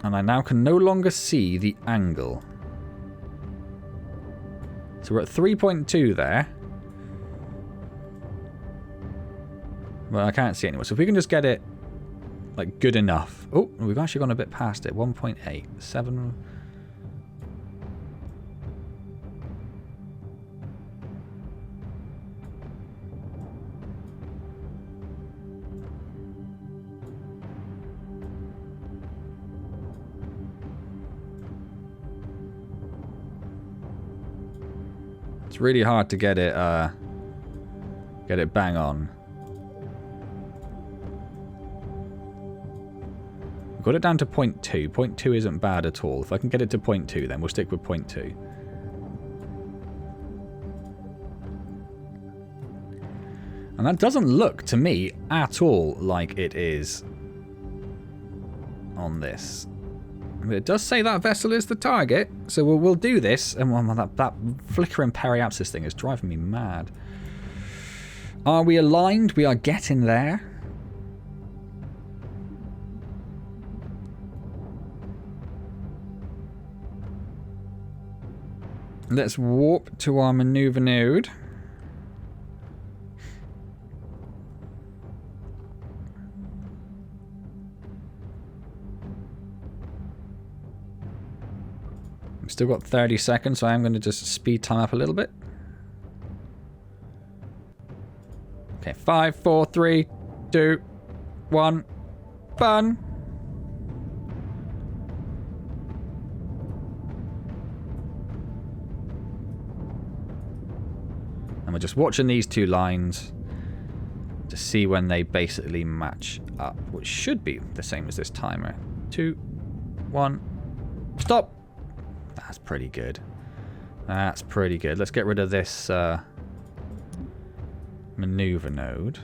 And I now can no longer see the angle. So we're at 3.2 there. Well, I can't see anymore. So if we can just get it, like, good enough. Oh, we've actually gone a bit past it. 1.8. 7... It's really hard to get it bang on. We've got it down to 0.2. 0.2 isn't bad at all. If I can get it to 0.2, then we'll stick with 0.2. And that doesn't look to me at all like it is on this. It does say that vessel is the target, so we'll do this. And that flickering periapsis thing is driving me mad. Are we aligned? We are getting there. Let's warp to our maneuver node. We've still got 30 seconds, so I'm going to just speed time up a little bit. Okay, 5, 4, 3, 2, 1, fun! And we're just watching these two lines to see when they basically match up, which should be the same as this timer. 2, 1, stop! That's pretty good. That's pretty good. Let's get rid of this maneuver node.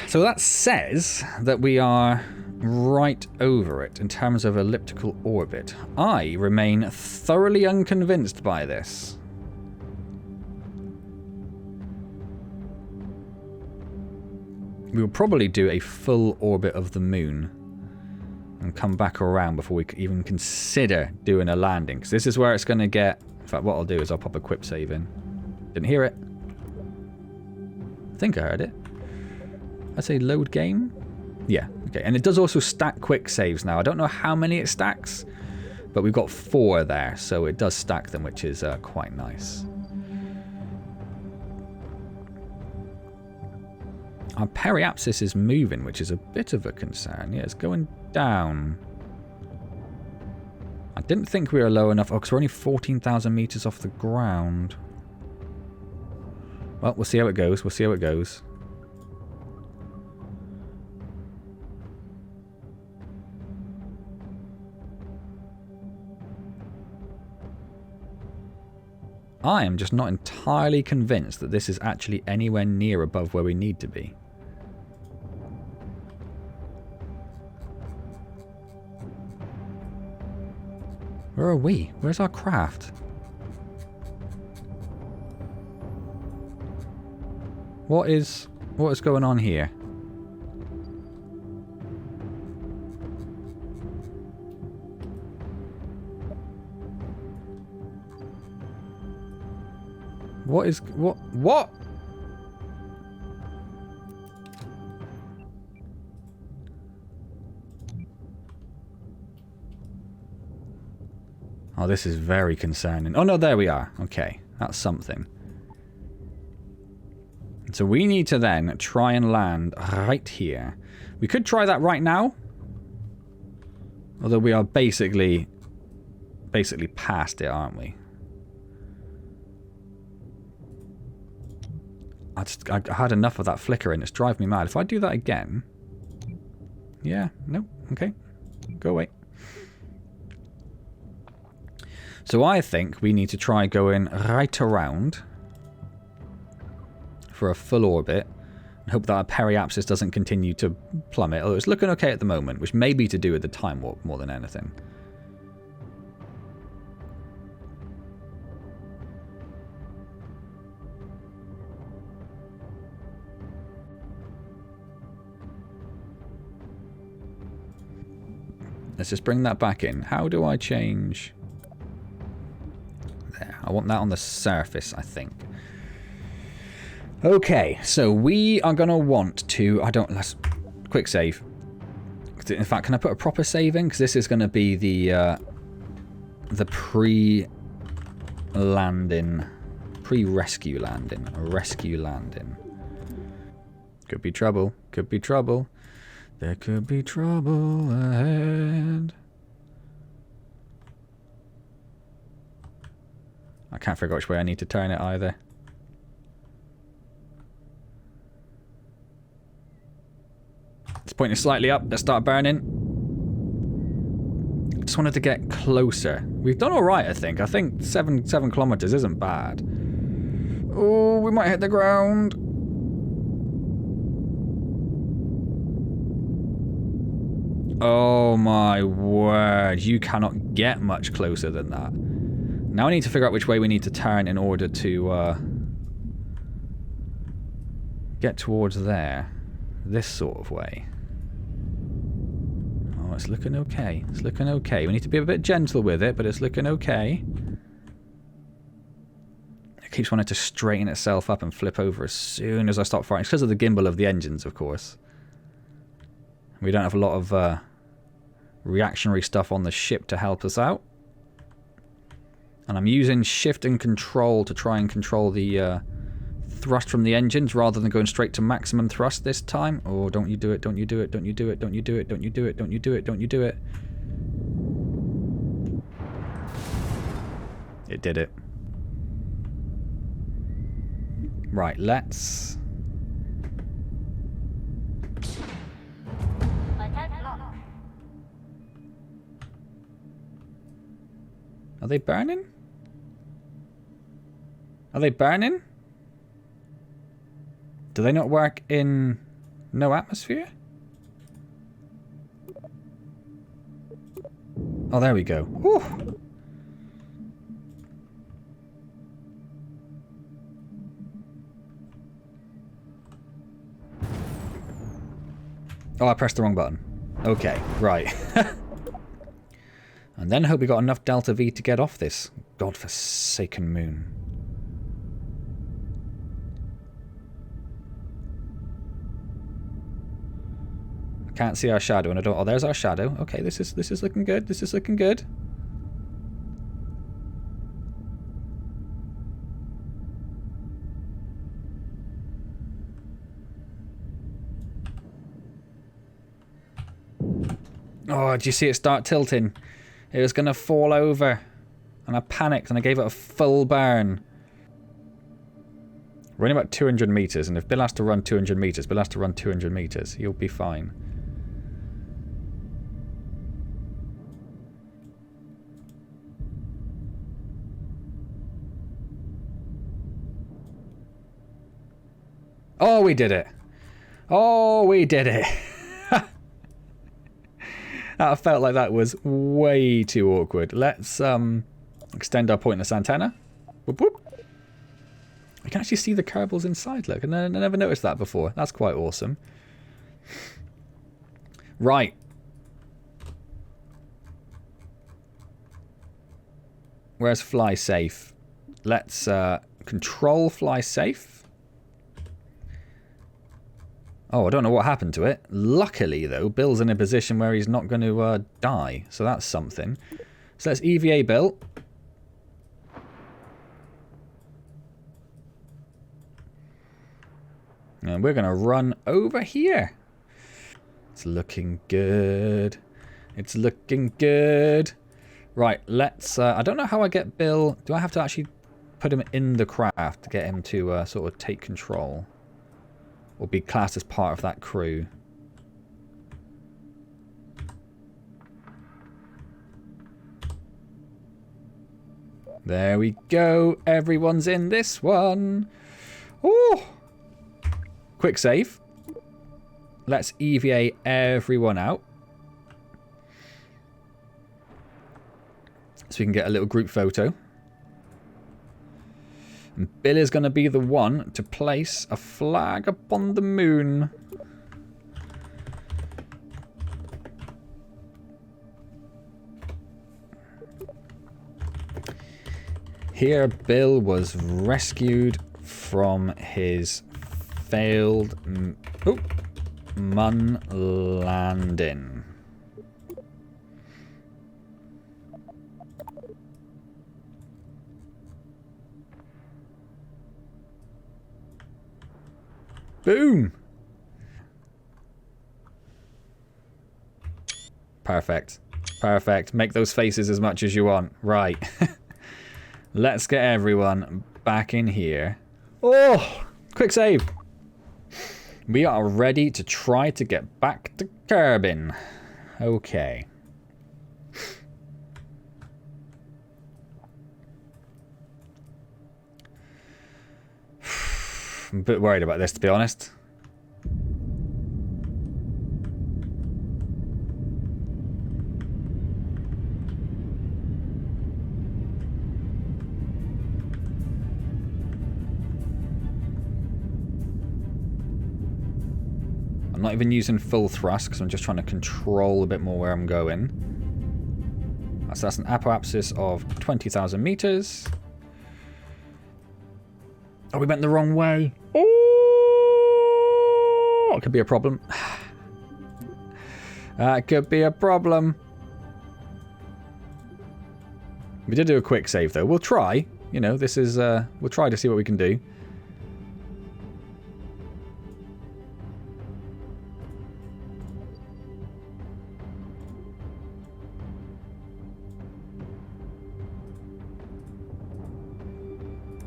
So that says that we are right over it in terms of elliptical orbit. I remain thoroughly unconvinced by this. We will probably do a full orbit of the moon and come back around before we even consider doing a landing. Because this is where it's going to get... In fact, what I'll do is I'll pop a quick save in. Didn't hear it. I think I heard it. I say load game? Yeah, okay. And it does also stack quick saves now. I don't know how many it stacks, but we've got 4 there, so it does stack them, which is quite nice. Our periapsis is moving, which is a bit of a concern. Yeah, it's going down. I didn't think we were low enough. Oh, because we're only 14,000 meters off the ground. Well, we'll see how it goes. We'll see how it goes. I am just not entirely convinced that this is actually anywhere near above where we need to be. Where are we? Where's our craft? What is going on here? What? Oh, this is very concerning. Oh, no, there we are. Okay, that's something. So we need to then try and land right here. We could try that right now. Although we are basically past it, aren't we? I had enough of that flickering. It's driving me mad. If I do that again... Yeah, no, okay. Go away. So I think we need to try going right around for a full orbit and hope that our periapsis doesn't continue to plummet. Although it's looking okay at the moment, which may be to do with the time warp more than anything. Let's just bring that back in. How do I change? There. I want that on the surface, I think. Okay, so we are going to want to... let's... Quick save. In fact, can I put a proper save in? Because this is going to be the pre-landing... Pre-rescue landing. Rescue landing. Could be trouble. Could be trouble. There could be trouble ahead. I can't figure out which way I need to turn it either. It's pointing slightly up. Let's start burning. Just wanted to get closer. We've done alright, I think. I think 7 kilometers isn't bad. Oh, we might hit the ground. Oh my word. You cannot get much closer than that. Now I need to figure out which way we need to turn in order to get towards there. This sort of way. Oh, it's looking okay. It's looking okay. We need to be a bit gentle with it, but it's looking okay. It keeps wanting to straighten itself up and flip over as soon as I stop firing. It's because of the gimbal of the engines, of course. We don't have a lot of reactionary stuff on the ship to help us out. And I'm using shift and control to try and control the thrust from the engines rather than going straight to maximum thrust this time. Oh, don't you do it, don't you do it, don't you do it, don't you do it, don't you do it, don't you do it, don't you do it. It did it. Right, let's... Are they burning? Are they burning? Do they not work in no atmosphere? Oh, there we go. Whew. Oh, I pressed the wrong button. Okay, right. And then hope we got enough Delta V to get off this godforsaken moon. I can't see our shadow, and I don't. Oh, there's our shadow. Okay, this is looking good. This is looking good. Oh, did you see it start tilting? It was going to fall over. And I panicked and I gave it a full burn. We're only about 200 meters, and if Bill has to run 200 meters, Bill has to run 200 meters. He'll be fine. Oh, we did it. Oh, we did it. That felt like that was way too awkward. Let's extend our pointless antenna. Whoop, whoop. We can actually see the Kerbals inside, look. And I never noticed that before. That's quite awesome. Right. Where's fly safe? Let's control fly safe. Oh, I don't know what happened to it. Luckily, though, Bill's in a position where he's not going to die. So that's something. So let's EVA Bill. And we're going to run over here. It's looking good. It's looking good. Right, let's... I don't know how I get Bill... Do I have to actually put him in the craft to get him to sort of take control? Or be classed as part of that crew? There we go. Everyone's in this one. Oh! Quick save. Let's EVA everyone out. So we can get a little group photo. And Bill is going to be the one to place a flag upon the moon. Here, Bill was rescued from his failed Mun landing. Boom! Perfect. Perfect. Make those faces as much as you want. Right. Let's get everyone back in here. Oh! Quick save. We are ready to try to get back to Kerbal. Okay. I'm a bit worried about this, to be honest. I'm not even using full thrust because I'm just trying to control a bit more where I'm going. So that's an apoapsis of 20,000 meters. Oh, we went the wrong way. Oh, it could be a problem. That could be a problem. We did do a quick save, though. We'll try. You know, this is... we'll try to see what we can do.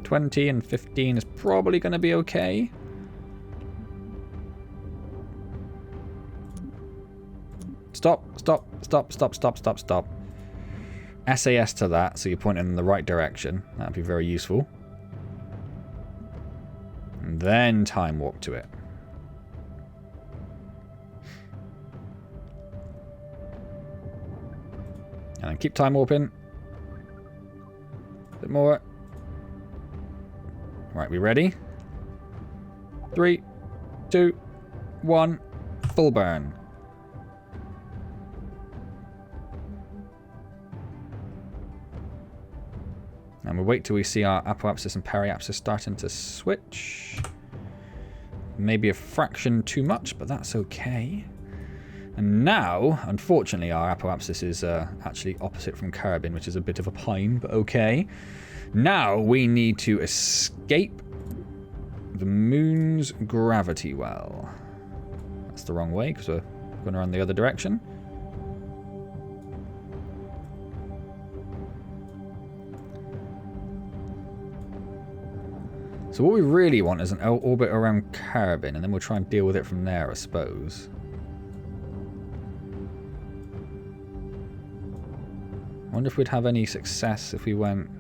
$20 and $15 is probably going to be okay. Stop, stop, stop, stop, stop, stop, stop. SAS to that, so you're pointing in the right direction. That'd be very useful. And then time warp to it. And then keep time warping. A bit more. Right, we ready? 3, 2, 1, full burn. And we'll wait till we see our apoapsis and periapsis starting to switch. Maybe a fraction too much, but that's okay. And now, unfortunately, our apoapsis is actually opposite from Kerbal, which is a bit of a pain, but okay. Now we need to escape the moon's gravity well. That's the wrong way because we're going around the other direction. So what we really want is an orbit around Kerbal, and then we'll try and deal with it from there, I suppose. I wonder if we'd have any success if we went...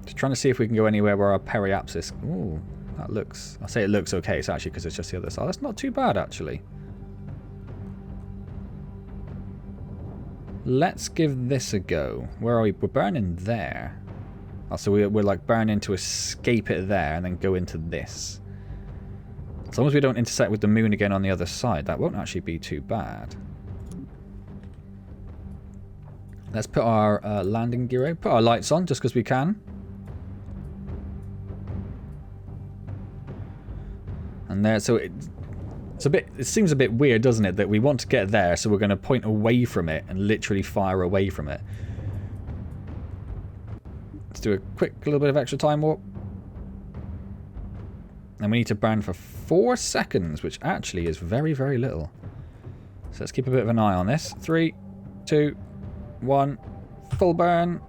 Just trying to see if we can go anywhere where our periapsis... Ooh, that looks... I'll say it looks okay. It's actually because it's just the other side. That's not too bad, actually. Let's give this a go. Where are we? We're burning there. Oh, so we're like burning to escape it there and then go into this. As long as we don't intersect with the moon again on the other side, that won't actually be too bad. Let's put our landing gear out. Put our lights on just because we can. And there, so it seems a bit weird, doesn't it, that we want to get there, so we're going to point away from it and literally fire away from it. Let's do a quick little bit of extra time warp. And we need to burn for 4 seconds, which actually is very, very little. So let's keep a bit of an eye on this. 3, 2, 1, full burn.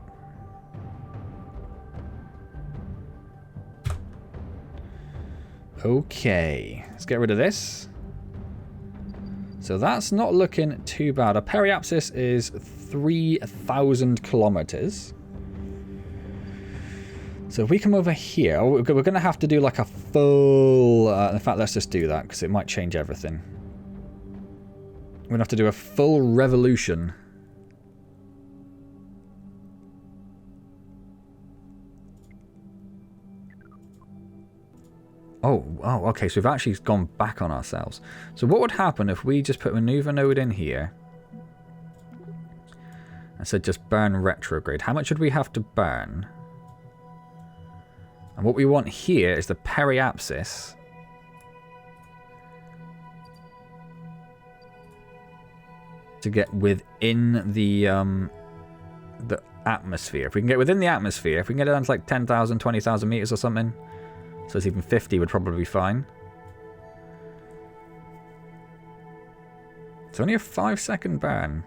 Okay, let's get rid of this. So that's not looking too bad. Our periapsis is 3,000 kilometers. So if we come over here, we're going to have to do like a full... in fact, let's just do that because it might change everything. We're going to have to do a full revolution. Oh, okay, so we've actually gone back on ourselves. So what would happen if we just put maneuver node in here? I said just burn retrograde. How much would we have to burn? And what we want here is the periapsis. To get within the atmosphere. If we can get within the atmosphere, if we can get it down to like 10,000, 20,000 meters or something. So it's even 50 would probably be fine. It's only a 5-second burn.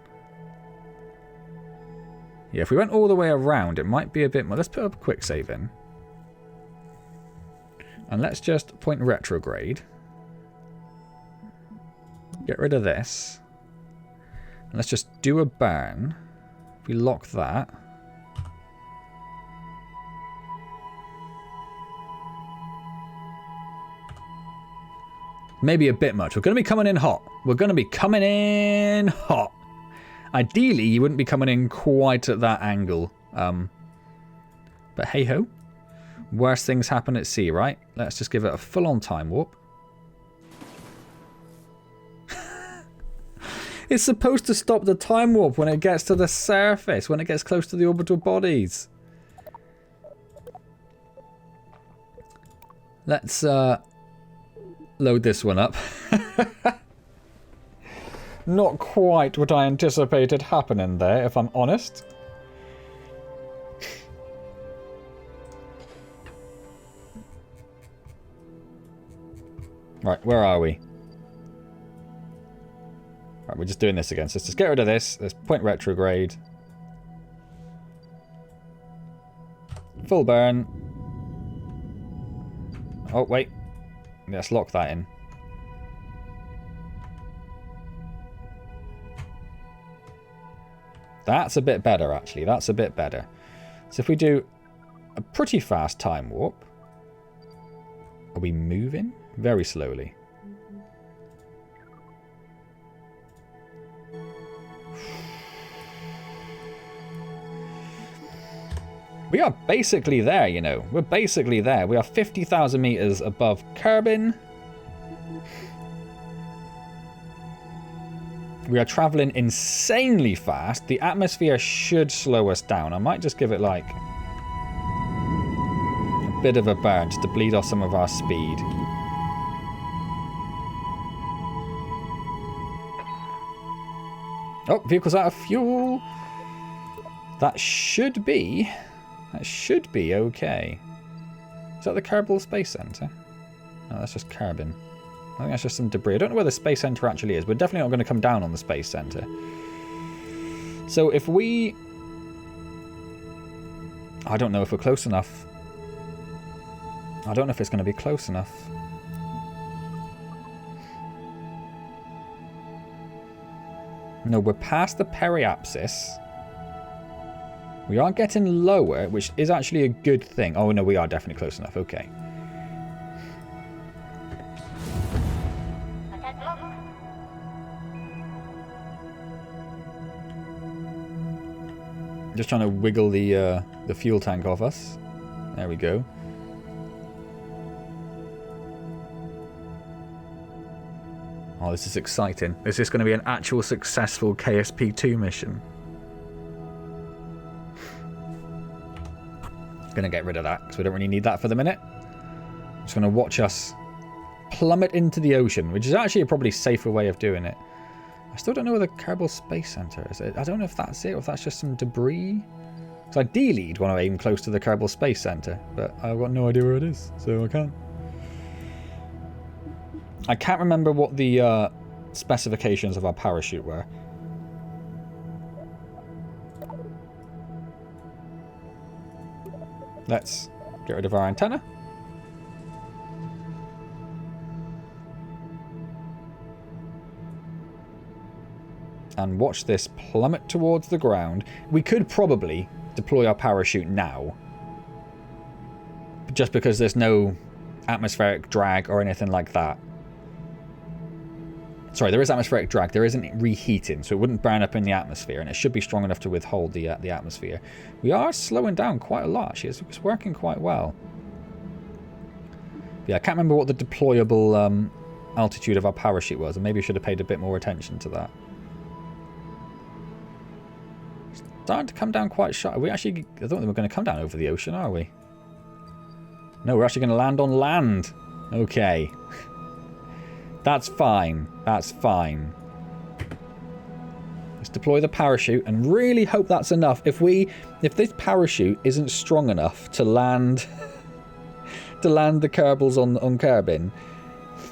Yeah, if we went all the way around, it might be a bit more. Let's put a quick save in. And let's just point retrograde. Get rid of this. And let's just do a burn. If we lock that. Maybe a bit much. We're going to be coming in hot. We're going to be coming in hot. Ideally, you wouldn't be coming in quite at that angle. But hey-ho. Worst things happen at sea, right? Let's just give it a full-on time warp. It's supposed to stop the time warp when it gets to the surface, when it gets close to the orbital bodies. Let's load this one up. Not quite what I anticipated happening there, if I'm honest. Right, where are we? Right, we're just doing this again. So let's just get rid of this. Let's point retrograde. Full burn. Oh, wait. Let's lock that in. That's a bit better, actually. That's a bit better. So if we do a pretty fast time warp. Are we moving? Very slowly. We are basically there, you know. We're basically there. We are 50,000 meters above Kerbal. We are traveling insanely fast. The atmosphere should slow us down. I might just give it like a bit of a burn just to bleed off some of our speed. Oh, vehicle's out of fuel. That should be okay. Is that the Kerbal Space Center? No, that's just Kerbal. I think that's just some debris. I don't know where the Space Center actually is. We're definitely not going to come down on the Space Center. So if we... I don't know if we're close enough. I don't know if it's going to be close enough. No, we're past the periapsis. We are getting lower, which is actually a good thing. Oh, no, we are definitely close enough. Okay. Just trying to wiggle the fuel tank off us. There we go. Oh, this is exciting. This is going to be an actual successful KSP2 mission. Going to get rid of that because we don't really need that for the minute. Just going to watch us plummet into the ocean, which is actually a probably safer way of doing it. I still don't know where the Kerbal Space Center is. I don't know if that's it or if that's just some debris. Because ideally you'd want to aim close to the Kerbal Space Center, but I've got no idea where it is, so I can't. I can't remember what the specifications of our parachute were. Let's get rid of our antenna. And watch this plummet towards the ground. We could probably deploy our parachute now. Just because there's no atmospheric drag or anything like that. Sorry, there is atmospheric drag. There isn't reheating, so it wouldn't burn up in the atmosphere, and it should be strong enough to withhold the atmosphere. We are slowing down quite a lot, actually. It's working quite well. Yeah, I can't remember what the deployable altitude of our parachute was, and maybe I should have paid a bit more attention to that. starting to come down quite sharp. Are we actually... I don't think we're going to come down over the ocean, are we? No, we're actually going to land on land. Okay. That's fine. That's fine. Let's deploy the parachute and really hope that's enough. If this parachute isn't strong enough to land the Kerbals on Kerbin,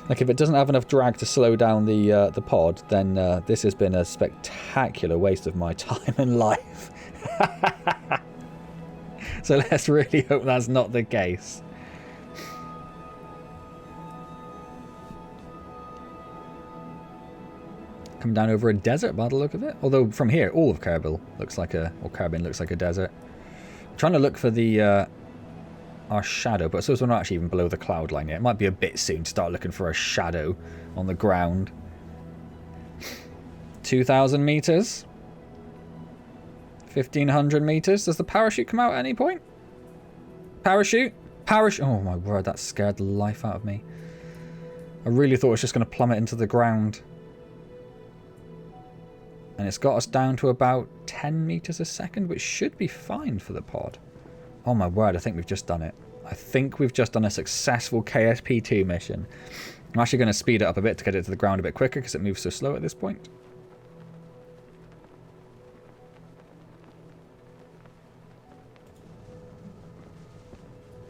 like if it doesn't have enough drag to slow down the pod, then this has been a spectacular waste of my time and life. So let's really hope that's not the case. Come down over a desert by the look of it. Although from here, all of Kerbal looks like or Kerbin looks like a desert. I'm trying to look for our shadow, but I suppose we're not actually even below the cloud line yet. It might be a bit soon to start looking for a shadow on the ground. 2,000 meters. 1,500 meters. Does the parachute come out at any point? Parachute? Parachute. Oh my word, that scared the life out of me. I really thought it was just going to plummet into the ground. And it's got us down to about 10 meters a second, which should be fine for the pod. Oh my word, I think we've just done it. I think we've just done a successful KSP2 mission. I'm actually going to speed it up a bit to get it to the ground a bit quicker because it moves so slow at this point.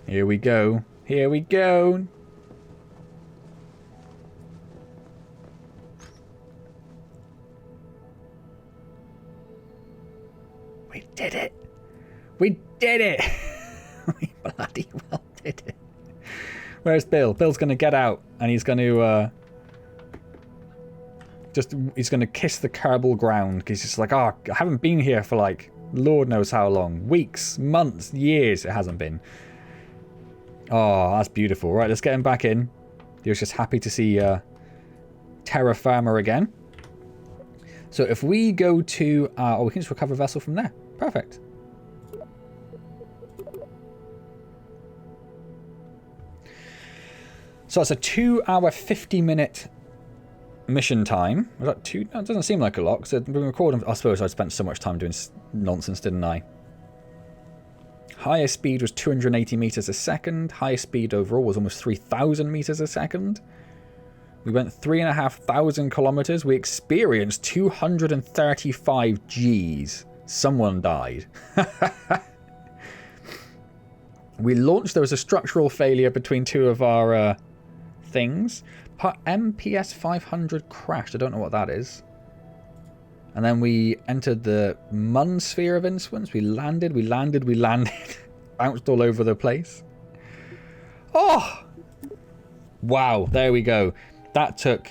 Here we go. Here we go. We did it. We did it. We bloody well did it. Where's Bill? Bill's going to get out and he's going to he's going to kiss the Kerbal ground because he's just like, oh, I haven't been here for like Lord knows how long. Weeks, months, years it hasn't been. Oh, that's beautiful. Right, let's get him back in. He was just happy to see terra firma again. So if we go to... oh, we can just recover a vessel from there. Perfect. So it's a 2-hour, 50-minute mission time. Was that 2? No, it doesn't seem like a lot. Because I've been recording... I suppose I spent so much time doing nonsense, didn't I? Highest speed was 280 meters a second. Highest speed overall was almost 3,000 meters a second. We went 3,500 kilometers. We experienced 235 Gs. Someone died. We launched. There was a structural failure between two of our things. MPS 500 crashed. I don't know what that is. And then we entered the Mun sphere of influence. We landed. Bounced all over the place. Oh! Wow, there we go. That took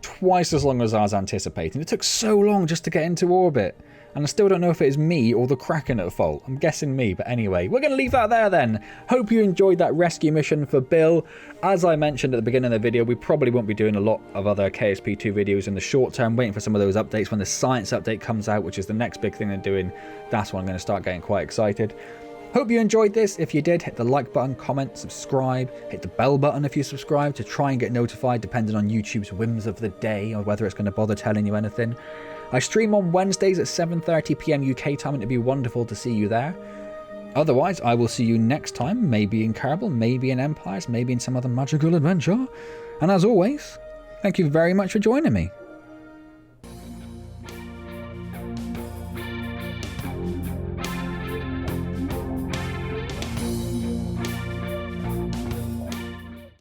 twice as long as I was anticipating. It took so long just to get into orbit. And I still don't know if it is me or the Kraken at fault. I'm guessing me, but anyway, we're going to leave that there then. Hope you enjoyed that rescue mission for Bill. As I mentioned at the beginning of the video, we probably won't be doing a lot of other KSP2 videos in the short term, waiting for some of those updates. When the science update comes out, which is the next big thing they're doing, that's when I'm going to start getting quite excited. Hope you enjoyed this. If you did, hit the like button, comment, subscribe, hit the bell button if you subscribe to try and get notified depending on YouTube's whims of the day or whether it's going to bother telling you anything. I stream on Wednesdays at 7:30 PM UK time and it'd be wonderful to see you there. Otherwise, I will see you next time, maybe in Kerbal, maybe in Empires, maybe in some other magical adventure. And as always, thank you very much for joining me.